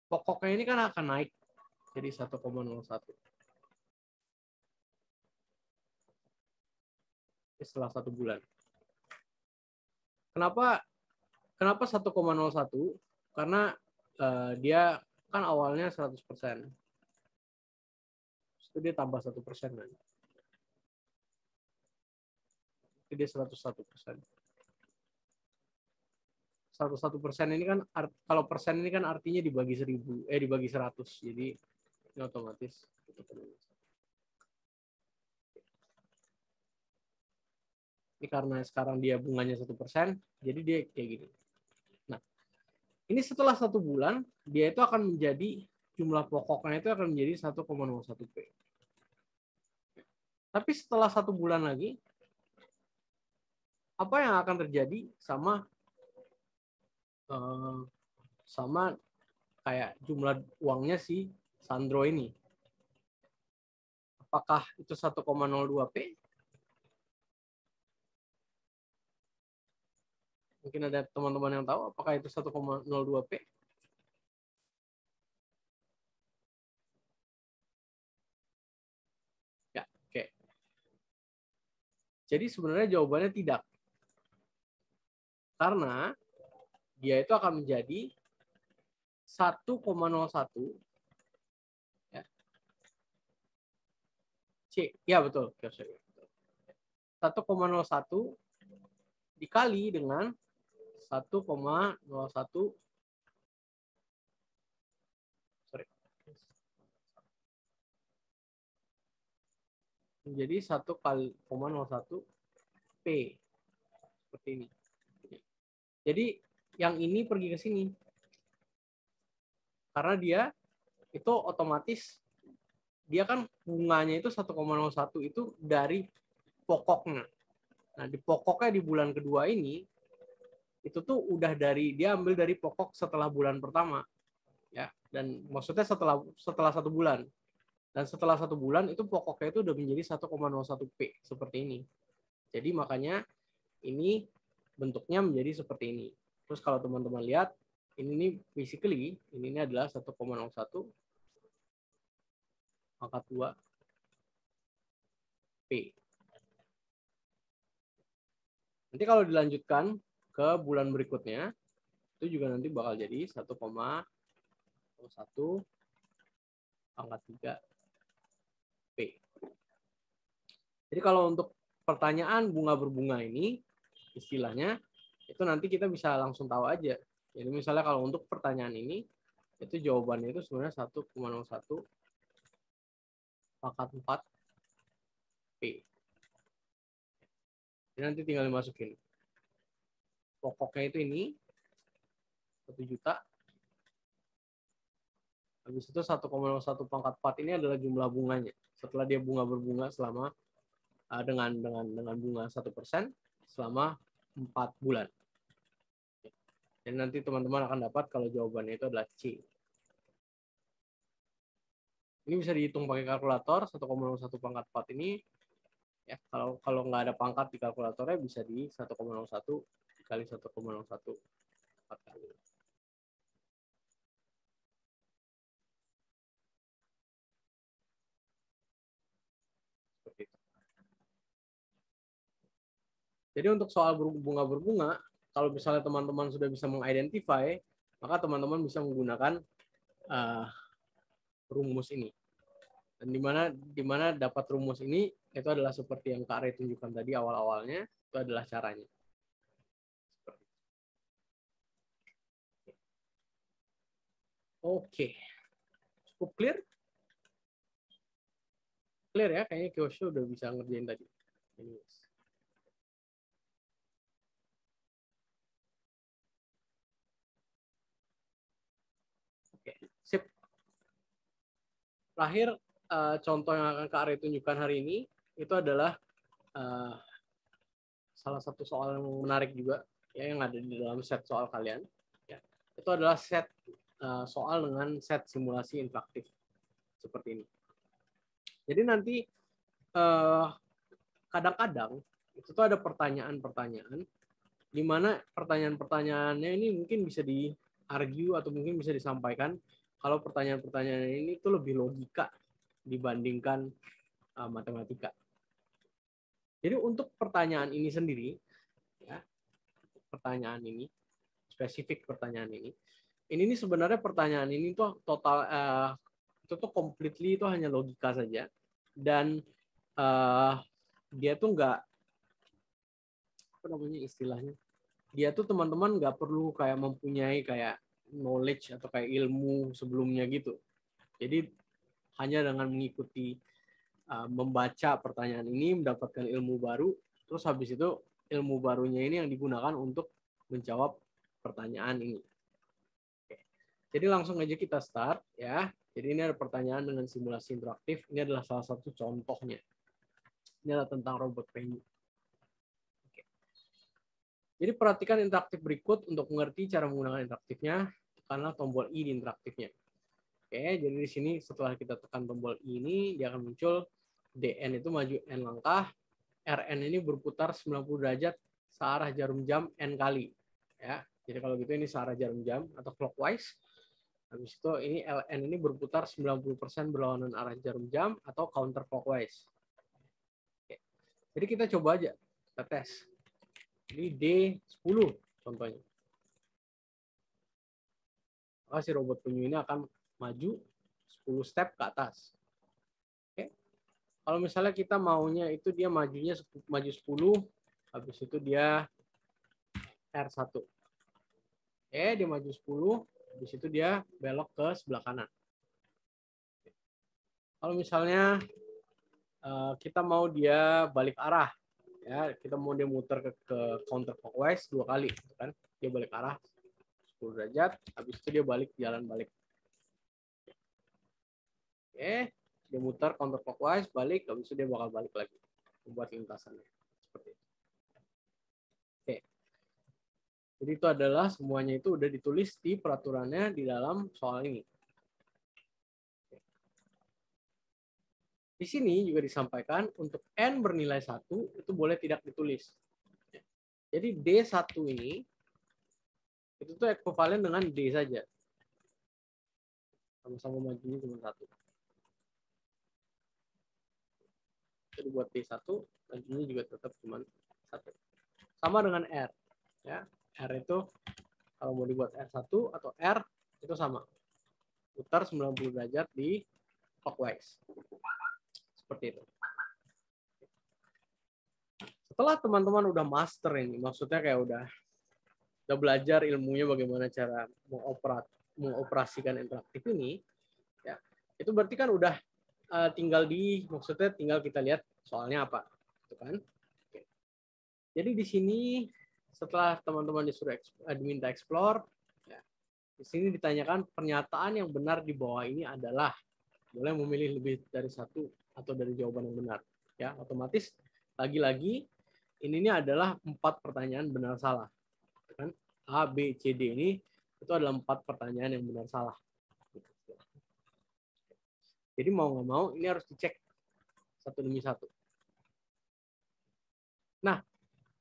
pokoknya ini kan akan naik jadi 1,01. Setelah 1 bulan. Kenapa 1,01? Karena dia kan awalnya 100%. Itu dia tambah 1% kan. Itu dia 101%. 101% ini kan kalau persen ini kan artinya dibagi 1000, dibagi 100. Jadi ini otomatis. Ini karena sekarang dia bunganya 1%, jadi dia kayak gini. Nah, ini setelah 1 bulan, dia itu akan menjadi jumlah pokoknya itu akan menjadi 1,01 P. Tapi setelah 1 bulan lagi, apa yang akan terjadi sama kayak jumlah uangnya si Sandro ini? Apakah itu 1,02 P? Mungkin ada teman-teman yang tahu apakah itu 1,02 P? Ya, oke. Jadi sebenarnya jawabannya tidak. Karena dia itu akan menjadi 1,01 ya. C. Ya betul. 1,01 dikali dengan 1,01 menjadi 1,01 P. seperti ini. Jadi yang ini pergi ke sini. Karena dia itu otomatis dia kan bunganya itu 1,01 itu dari pokoknya. Nah, di pokoknya di bulan kedua ini itu tuh udah dia ambil dari pokok setelah bulan pertama. Ya, dan maksudnya setelah 1 bulan. Dan setelah 1 bulan itu pokoknya itu udah menjadi 1,01P seperti ini. Jadi makanya ini bentuknya menjadi seperti ini. Terus kalau teman-teman lihat, ini nih basically ini adalah 1,01 pangkat 2 P. Nanti kalau dilanjutkan ke bulan berikutnya, itu juga nanti bakal jadi 1,01 pangkat 3 P. Jadi kalau untuk pertanyaan bunga berbunga ini, istilahnya, itu nanti kita bisa langsung tahu aja. Jadi misalnya kalau untuk pertanyaan ini, itu jawabannya itu sebenarnya 1,01 pangkat 4 P. Jadi nanti tinggal dimasukin. Pokoknya itu ini, 1 juta. Habis itu 1,01 pangkat 4 ini adalah jumlah bunganya. Setelah dia bunga berbunga selama dengan bunga 1% selama 4 bulan. Dan nanti teman-teman akan dapat kalau jawabannya itu adalah C. Ini bisa dihitung pakai kalkulator, 1,01 pangkat 4 ini. Ya, kalau nggak ada pangkat di kalkulatornya bisa di 1,01 kali 1,01 4 kali. Seperti itu. Jadi untuk soal bunga berbunga, kalau misalnya teman-teman sudah bisa mengidentify, maka teman-teman bisa menggunakan rumus ini. Dan di mana dapat rumus ini itu adalah seperti yang Kak Ray tunjukkan tadi awal-awalnya, itu adalah caranya. Oke. Cukup clear? Clear ya, kayaknya Kyosho udah bisa ngerjain tadi. Oke, sip. Terakhir, contoh yang akan Kak Ray tunjukkan hari ini, itu adalah salah satu soal yang menarik juga, ya, yang ada di dalam set soal kalian. Ya. Itu adalah set soal dengan set simulasi interaktif. Seperti ini. Jadi nanti kadang-kadang itu tuh ada pertanyaan-pertanyaan di mana pertanyaan-pertanyaannya ini mungkin bisa di-argue atau mungkin bisa disampaikan kalau pertanyaan-pertanyaan ini tuh lebih logika dibandingkan matematika. Jadi untuk pertanyaan ini sendiri, ya, pertanyaan ini, spesifik pertanyaan ini sebenarnya pertanyaan ini tuh total itu tuh completely itu hanya logika saja, dan dia tuh nggak, apa namanya istilahnya, dia tuh teman-teman nggak perlu kayak mempunyai kayak knowledge atau kayak ilmu sebelumnya gitu. Jadi hanya dengan mengikuti membaca pertanyaan ini mendapatkan ilmu baru, terus habis itu ilmu barunya ini yang digunakan untuk menjawab pertanyaan ini. Oke. Jadi langsung aja kita start ya. Jadi ini ada pertanyaan dengan simulasi interaktif. Ini adalah salah satu contohnya. Ini adalah tentang robot penyu. Oke. Jadi perhatikan interaktif berikut untuk mengerti cara menggunakan interaktifnya. Tekanlah tombol I di interaktifnya. Oke, jadi di sini setelah kita tekan tombol I ini, dia akan muncul DN itu maju N langkah, RN ini berputar 90 derajat searah jarum jam N kali. Ya, jadi kalau gitu ini searah jarum jam atau clockwise. Habis itu ini LN ini berputar 90% berlawanan arah jarum jam atau counterclockwise. Oke. Jadi kita coba aja, kita tes. Ini D10 contohnya. Maka si robot penyu ini akan maju 10 step ke atas. Oke. Kalau misalnya kita maunya itu dia majunya maju 10, habis itu dia R1. Oke, dia maju 10, habis itu dia belok ke sebelah kanan. Kalau misalnya kita mau dia balik arah, Ya, kita mau dia muter ke counter clockwise 2 kali, gitu kan? Dia balik arah 10 derajat, habis itu dia balik jalan balik. Oke, dia muter counter clockwise, balik, habis itu dia bakal balik lagi, membuat lintasannya seperti itu. Oke, jadi itu adalah semuanya itu udah ditulis di peraturannya di dalam soal ini. Di sini juga disampaikan untuk N bernilai 1 itu boleh tidak ditulis. Jadi D1 ini itu tuh ekuivalen dengan D saja. Sama-sama majunya cuma 1. Jadi buat D1 majunya juga tetap cuma 1. Sama dengan R. Ya, R itu kalau mau dibuat R1 atau R itu sama. Putar 90 derajat di clockwise. Seperti itu. Setelah teman-teman udah master ini, maksudnya kayak udah belajar ilmunya bagaimana cara mengoperasikan interaktif ini, ya itu berarti kan udah maksudnya tinggal kita lihat soalnya apa, gitu kan? Oke. Jadi di sini setelah teman-teman disuruh diminta explore, ya, di sini ditanyakan pernyataan yang benar di bawah ini adalah, boleh memilih lebih dari satu atau dari jawaban yang benar, ya otomatis lagi-lagi ini adalah 4 pertanyaan benar salah, kan? A, B, C, D ini itu adalah 4 pertanyaan yang benar salah. Jadi mau nggak mau ini harus dicek satu demi satu. Nah,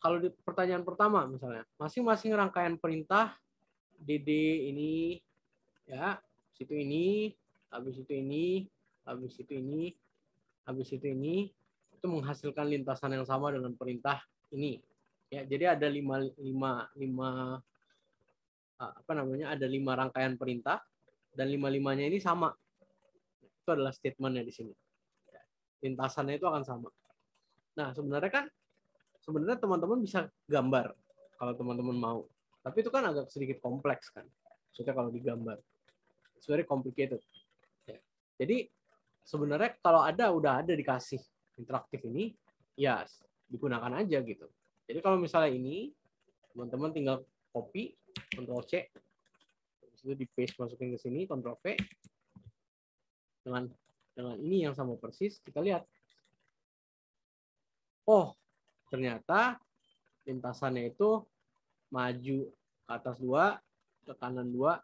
kalau di pertanyaan pertama misalnya, masing-masing rangkaian perintah DD ini, ya, situ ini, habis itu ini, habis itu ini, habis itu ini, itu menghasilkan lintasan yang sama dengan perintah ini. Ya, jadi ada 5 rangkaian perintah dan 5-5-nya ini sama. Itu adalah statementnya di sini. Lintasannya itu akan sama. Nah, sebenarnya teman-teman bisa gambar kalau teman-teman mau. Tapi itu kan agak sedikit kompleks kan. Maksudnya kalau digambar. It's very complicated. Ya. Jadi sebenarnya kalau udah ada dikasih interaktif ini, ya digunakan aja gitu. Jadi kalau misalnya ini, teman-teman tinggal copy, Ctrl C, itu di paste masukin ke sini, Ctrl V. Dengan ini yang sama persis, kita lihat. Oh, ternyata lintasannya itu maju ke atas 2, ke kanan 2,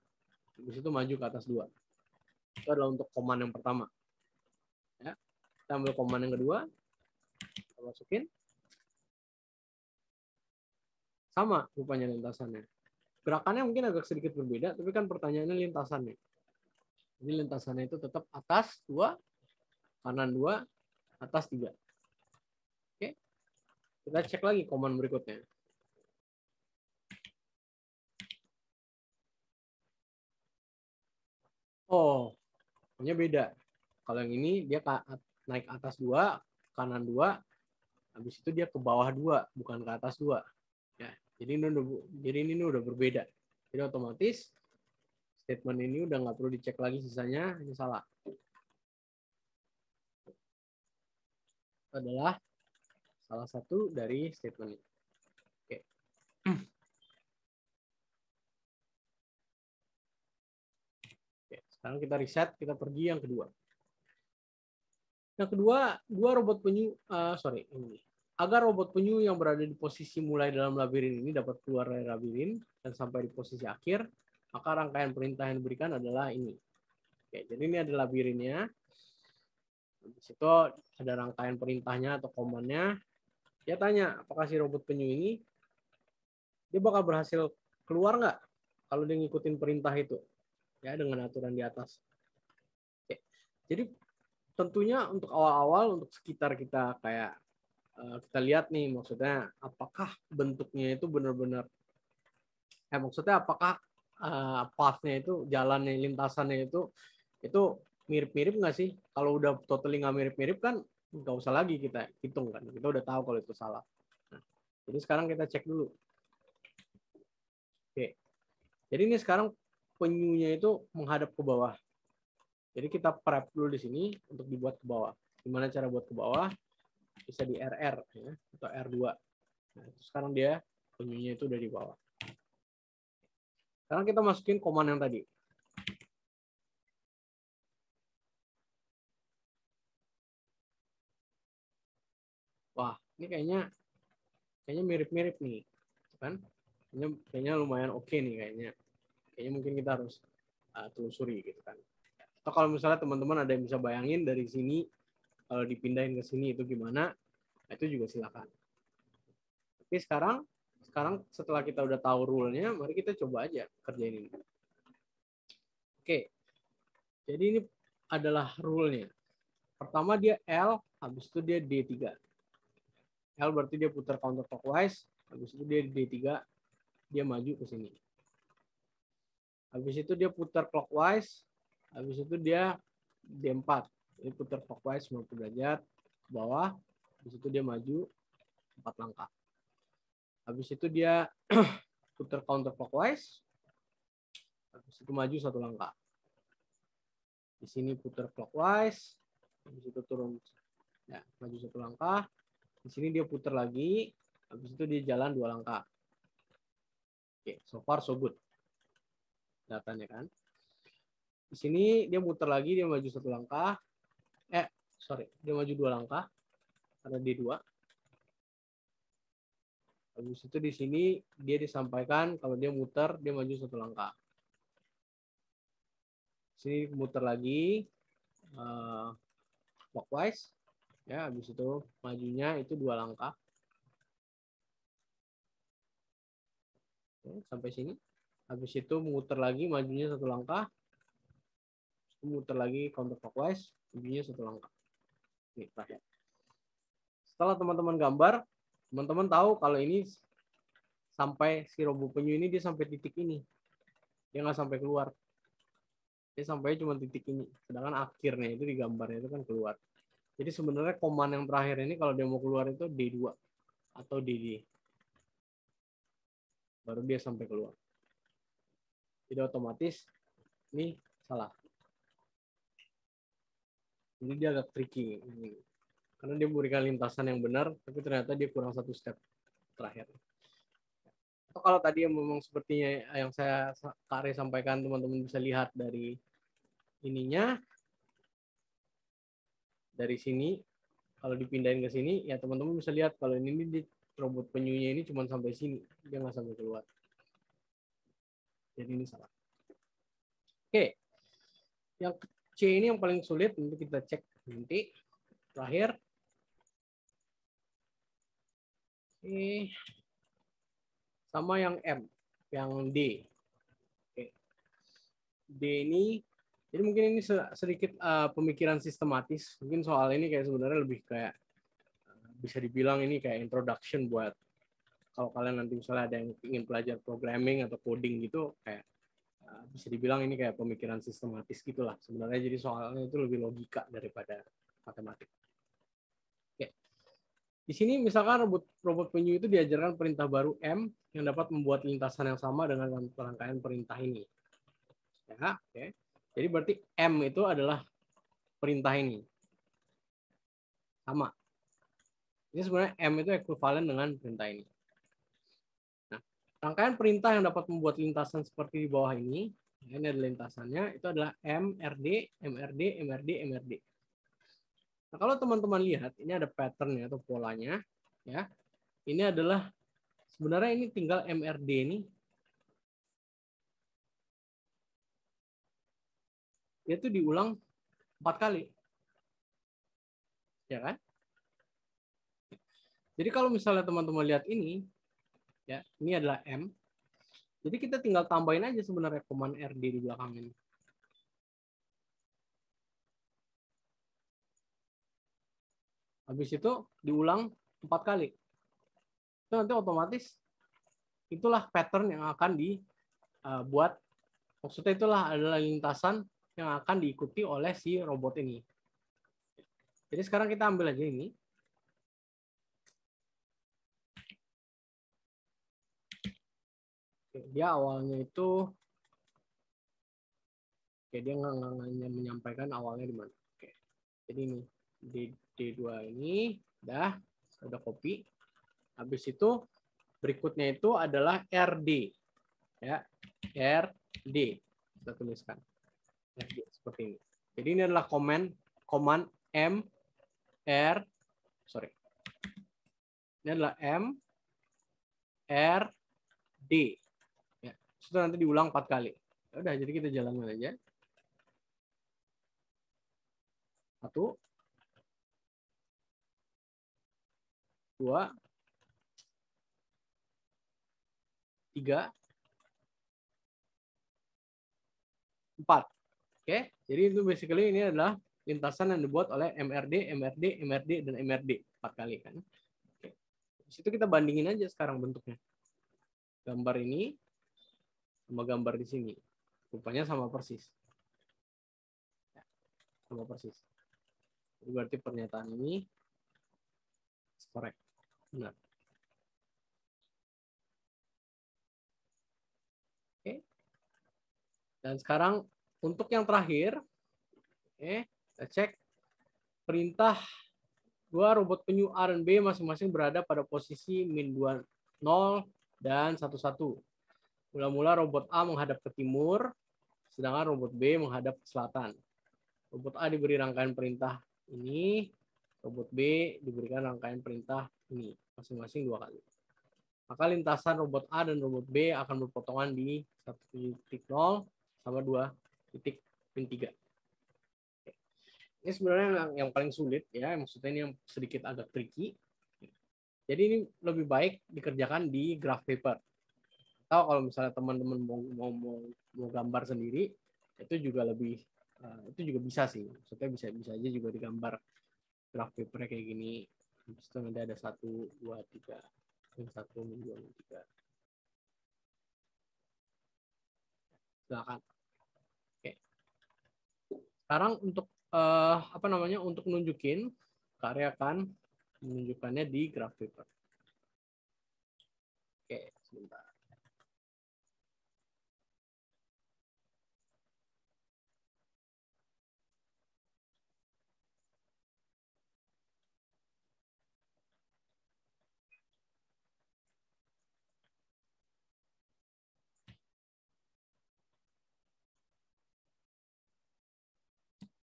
habis itu maju ke atas 2. Itu adalah untuk command yang pertama. Ya. Kita ambil command yang kedua, kita masukin. Sama rupanya lintasannya. Gerakannya mungkin agak sedikit berbeda, tapi kan pertanyaannya lintasannya. Jadi lintasannya itu tetap atas 2, kanan 2, atas 3. Oke. Kita cek lagi command berikutnya. Oh, hanya beda. Kalau yang ini dia naik atas 2, kanan 2, habis itu dia ke bawah 2, bukan ke atas 2. Ya, jadi ini udah berbeda. Jadi otomatis statement ini udah nggak perlu dicek lagi sisanya, ini salah. Itu adalah salah satu dari statement ini. Oke. Oke, sekarang kita reset, kita pergi yang kedua. Yang kedua, agar robot penyu yang berada di posisi mulai dalam labirin ini dapat keluar dari labirin dan sampai di posisi akhir, maka rangkaian perintah yang diberikan adalah ini. Oke, jadi ini ada labirinnya. Di situ ada rangkaian perintahnya atau komannya. Dia tanya, apakah si robot penyu ini dia bakal berhasil keluar nggak kalau dia ngikutin perintah itu, ya dengan aturan di atas. Oke. Jadi tentunya untuk awal-awal, untuk sekitar kita kayak kita lihat nih, maksudnya apakah bentuknya itu benar-benar, maksudnya apakah path-nya itu, jalannya, lintasannya itu mirip-mirip nggak sih? Kalau udah totally nggak mirip-mirip kan nggak usah lagi kita hitung kan, kita udah tahu kalau itu salah. Nah, jadi sekarang kita cek dulu. Oke, jadi ini sekarang penyunya itu menghadap ke bawah. Jadi kita prep dulu di sini untuk dibuat ke bawah. Gimana cara buat ke bawah? bisa di RR ya, atau R2. Nah, sekarang dia penyunya itu udah di bawah. Sekarang kita masukin command yang tadi. Wah, ini kayaknya mirip-mirip nih, kan? Kayaknya lumayan oke nih kayaknya. Kayaknya mungkin kita harus telusuri gitu kan. Atau kalau misalnya teman-teman ada yang bisa bayangin dari sini kalau dipindahin ke sini itu gimana, nah itu juga silakan. Tapi sekarang setelah kita udah tahu rule-nya, mari kita coba aja kerjain ini. Oke, jadi ini adalah rule-nya. Pertama dia L, habis itu dia D3. L berarti dia putar counterclockwise, habis itu dia D3, dia maju ke sini. Habis itu dia putar clockwise, habis itu dia D4. Jadi putar clockwise 90 derajat ke bawah, habis itu dia maju 4 langkah. Habis itu dia putar counterclockwise, habis itu maju 1 langkah. Di sini putar clockwise, habis itu turun, ya, maju 1 langkah. Di sini dia putar lagi, habis itu dia jalan 2 langkah. Oke, so far so good. Datanya kan. Di sini dia muter lagi, dia maju 1 langkah. Dia maju 2 langkah karena D2. Habis itu di sini dia disampaikan kalau dia muter, dia maju 1 langkah. Sini muter lagi clockwise, ya. Habis itu majunya itu 2 langkah. Oke, sampai sini. Habis itu muter lagi, majunya 1 langkah. Muter lagi counterclockwise, majunya 1 langkah. Ini terakhir. Setelah teman-teman gambar, teman-teman tahu kalau ini sampai si robot penyu ini dia sampai titik ini. Dia nggak sampai keluar. Dia sampai cuma titik ini. Sedangkan akhirnya itu di gambarnya itu kan keluar. Jadi sebenarnya command yang terakhir ini kalau dia mau keluar itu D2 atau DD. Baru dia sampai keluar. Jadi otomatis ini salah. Jadi dia agak tricky. Karena dia memberikan lintasan yang benar, tapi ternyata dia kurang 1 step terakhir. Atau kalau tadi yang memang sepertinya yang saya Kak Ari sampaikan, teman-teman bisa lihat dari ininya, dari sini, kalau dipindahin ke sini, ya teman-teman bisa lihat kalau ini di robot penyunya ini cuma sampai sini, dia nggak sampai keluar. Jadi ini salah. Oke, yang C ini yang paling sulit, nanti kita cek nanti. Terakhir, oke, sama yang M, yang D. Oke. D ini, jadi mungkin ini sedikit pemikiran sistematis. Mungkin soal ini kayak sebenarnya lebih kayak bisa dibilang ini kayak introduction buat kalau kalian nanti misalnya ada yang ingin belajar programming atau coding gitu, kayak bisa dibilang ini kayak pemikiran sistematis gitulah sebenarnya. Jadi soalnya itu lebih logika daripada matematik. Oke. Di sini misalkan robot penyu itu diajarkan perintah baru M yang dapat membuat lintasan yang sama dengan rangkaian perintah ini. Ya, oke. Jadi berarti M itu adalah perintah ini. Sama. Ini sebenarnya M itu ekuivalen dengan perintah ini. Nah, rangkaian perintah yang dapat membuat lintasan seperti di bawah ini adalah lintasannya, itu adalah MRD, MRD, MRD, MRD. Nah, kalau teman-teman lihat, ini ada pattern-nya atau polanya. Ya, ini adalah, sebenarnya ini tinggal MRD ini. Itu diulang 4 kali. Ya kan? Jadi kalau misalnya teman-teman lihat ini, ya, ini adalah M. Jadi kita tinggal tambahin aja sebenarnya command RD di belakang ini. Habis itu diulang 4 kali. Itu nanti otomatis itulah pattern yang akan dibuat. Maksudnya itulah adalah lintasan yang akan diikuti oleh si robot ini. Jadi sekarang kita ambil aja ini. Dia awalnya itu, dia nggak menyampaikan awalnya di mana. Oke. Jadi ini D2 ini udah copy. Habis itu berikutnya itu adalah RD. Ya, RD. Kita tuliskan. RD seperti ini. Jadi ini adalah command M R sorry. Ini adalah M R D. Ya, itu nanti diulang 4 kali. Ya udah, jadi kita jalankan aja. 1 2 3 4. Oke, jadi itu basically ini adalah lintasan yang dibuat oleh MRD, MRD, MRD, dan MRD 4 kali kan. Oke. Di situ kita bandingin aja sekarang bentuknya. Gambar ini sama gambar di sini. Rupanya sama persis. Sama persis. Jadi berarti pernyataan ini correct. Benar. Oke. Dan sekarang untuk yang terakhir, oke, kita cek perintah dua robot penyu A dan B masing-masing berada pada posisi -2, 0, dan 1, 1. Mula-mula robot A menghadap ke timur, sedangkan robot B menghadap ke selatan. Robot A diberi rangkaian perintah ini, robot B diberikan rangkaian perintah ini, masing-masing 2 kali. Maka lintasan robot A dan robot B akan berpotongan di 1.0 sama 2.3. Ini sebenarnya yang paling sulit ya, maksudnya ini yang sedikit agak tricky. Jadi ini lebih baik dikerjakan di graph paper. Atau kalau misalnya teman-teman mau gambar sendiri, itu juga itu juga bisa sih. Maksudnya bisa aja juga digambar graph paper kayak gini. Terus nanti ada 1, 2, 3, 1, 2, 3. Silakan. Oke. Sekarang untuk untuk nunjukin karya kan menunjukkannya di graph paper. Oke, sebentar.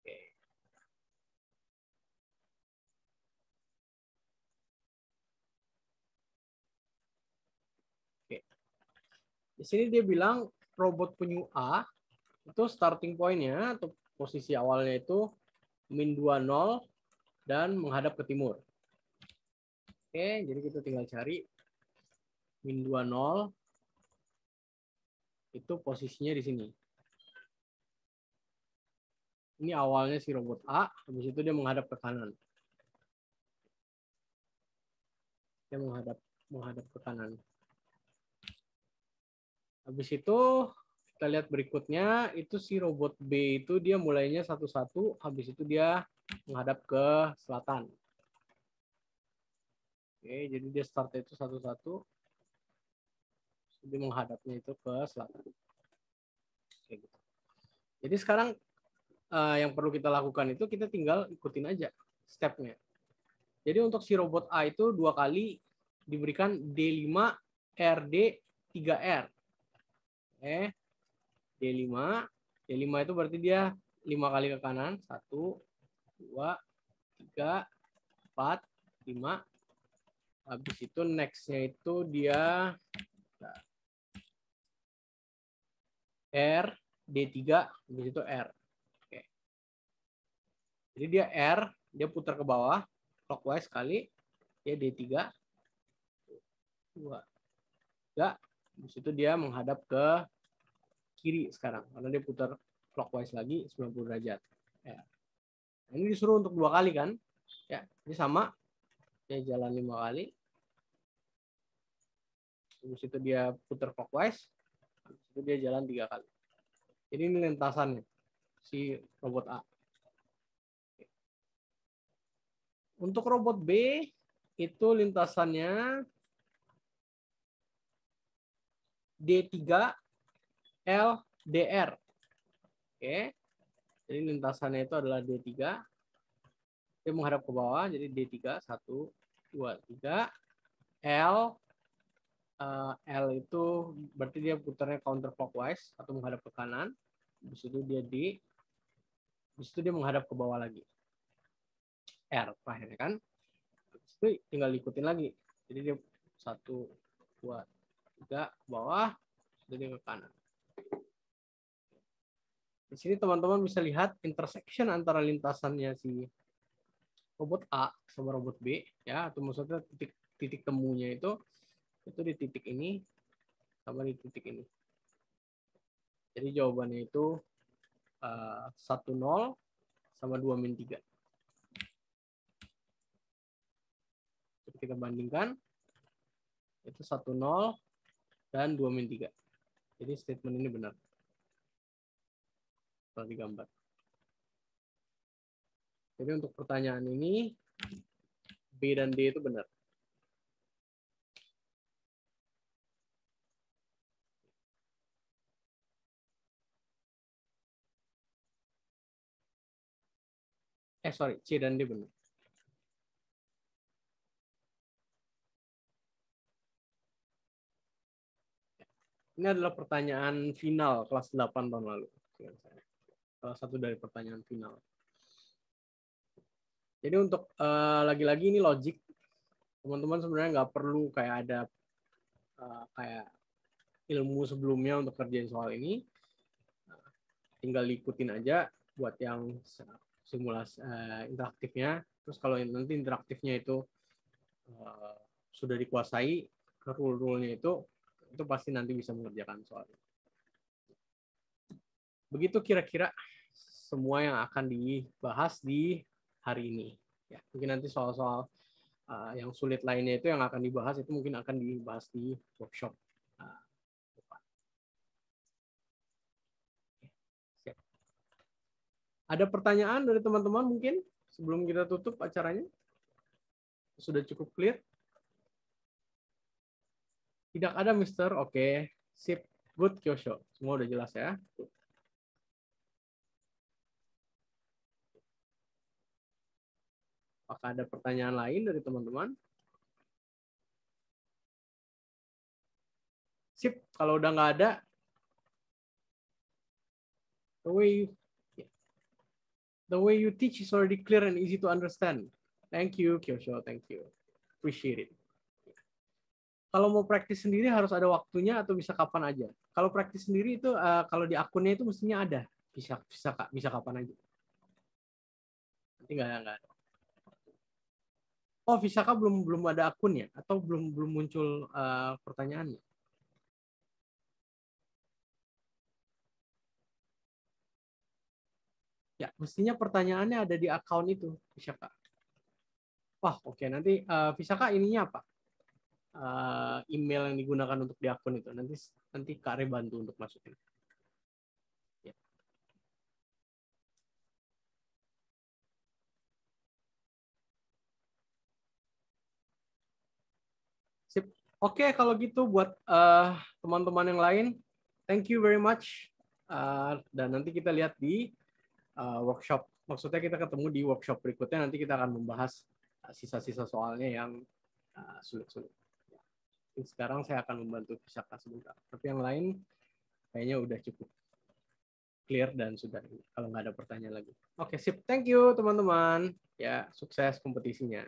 Oke. Oke. Di sini dia bilang robot penyu A itu starting point-nya atau posisi awalnya itu -20 dan menghadap ke timur. Oke, jadi kita tinggal cari -20 itu posisinya di sini. Ini awalnya si robot A, habis itu dia menghadap ke kanan. Dia menghadap ke kanan. Habis itu kita lihat berikutnya itu si robot B itu dia mulainya 1, 1, habis itu dia menghadap ke selatan. Oke, jadi dia start itu 1, 1. Dia menghadapnya itu ke selatan. Oke, gitu. Jadi sekarang yang perlu kita lakukan itu kita tinggal ikutin aja stepnya. Jadi untuk si robot A itu 2 kali diberikan D5 RD 3R. D5 itu berarti dia 5 kali ke kanan, 1, 2, 3, 4, 5. Habis itu next-nya itu dia R D3, habis itu R. Oke. Jadi dia R, dia putar ke bawah clockwise sekali, dia D3, 2, 3, habis itu dia menghadap ke kiri sekarang karena dia putar clockwise lagi 90 derajat. Ya. Ini disuruh untuk 2 kali kan? Ya, ini sama. Dia jalan 5 kali. Habis itu dia putar clockwise. Habis itu dia jalan 3 kali. Jadi ini lintasannya si robot A. Untuk robot B itu lintasannya D3 LDR. Oke. Jadi lintasannya itu adalah D3 Dia menghadap ke bawah, jadi D3, 1, 2, 3. L itu berarti dia putarnya counterclockwise atau menghadap ke kanan. Habis itu dia D, habis itu dia menghadap ke bawah lagi. R terakhir kan. Habis itu tinggal ikutin lagi. Jadi dia 1, 2, 3 ke bawah, jadi ke kanan. Di sini teman-teman bisa lihat intersection antara lintasannya si robot A sama robot B, ya, atau maksudnya titik temunya itu di titik ini sama di titik ini. Jadi jawabannya itu 10 sama 2-3. Jadi kita bandingkan itu 10 dan 2-3. Jadi statement ini benar. Kalau digambar. Jadi untuk pertanyaan ini B dan D itu benar. Sorry, C dan D benar. Ini adalah pertanyaan final kelas 8 tahun lalu. Salah satu dari pertanyaan final. Jadi untuk lagi-lagi ini logik. Teman-teman sebenarnya nggak perlu kayak ada kayak ilmu sebelumnya untuk kerjain soal ini. Tinggal ikutin aja buat yang simulasi interaktifnya. Terus kalau nanti interaktifnya itu sudah dikuasai, ke rule-rule-nya itu pasti nanti bisa mengerjakan soal ini. Begitu kira-kira semua yang akan dibahas di hari ini. Ya, mungkin nanti soal-soal yang sulit lainnya itu yang akan dibahas itu mungkin akan dibahas di workshop depan. Siap. Ada pertanyaan dari teman-teman mungkin sebelum kita tutup acaranya? Sudah cukup clear? Tidak ada, Mister. Oke. Sip. Good, Kyosho. Semua udah jelas ya. Apakah ada pertanyaan lain dari teman-teman? Sip. Kalau udah nggak ada, the way you teach is already clear and easy to understand. Thank you, Kyosho. Thank you. Appreciate it. Kalau mau praktis sendiri harus ada waktunya atau bisa kapan aja. Kalau praktis sendiri itu kalau di akunnya itu mestinya ada. Bisa kapan aja. Nanti nggak ada. Oh, Visaka belum ada akunnya atau belum muncul pertanyaannya? Ya, mestinya pertanyaannya ada di akun itu, Visaka. Wah, oke. Nanti Visaka ininya apa? Email yang digunakan untuk di akun itu. Nanti Kak Re bantu untuk masukin. Ya. Sip. Oke, kalau gitu buat teman-teman yang lain, thank you very much. Dan nanti kita lihat di workshop. Maksudnya kita ketemu di workshop berikutnya. Nanti kita akan membahas sisa-sisa soalnya yang sulit-sulit. Sekarang saya akan membantu Visaka sebentar. Tapi yang lain kayaknya udah cukup clear dan sudah. Kalau nggak ada pertanyaan lagi. Oke, sip. Thank you teman-teman. Ya, sukses kompetisinya.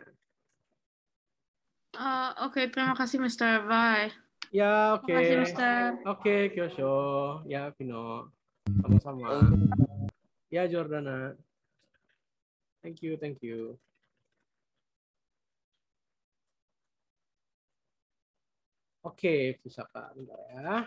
Oke, terima kasih Mr. Bye. Ya, oke. Terima kasih Mr. Oke, Kyosho. Ya, Vino. Sama-sama. Ya, Jordana. Thank you, thank you. Oke, Visaka. Bentar ya.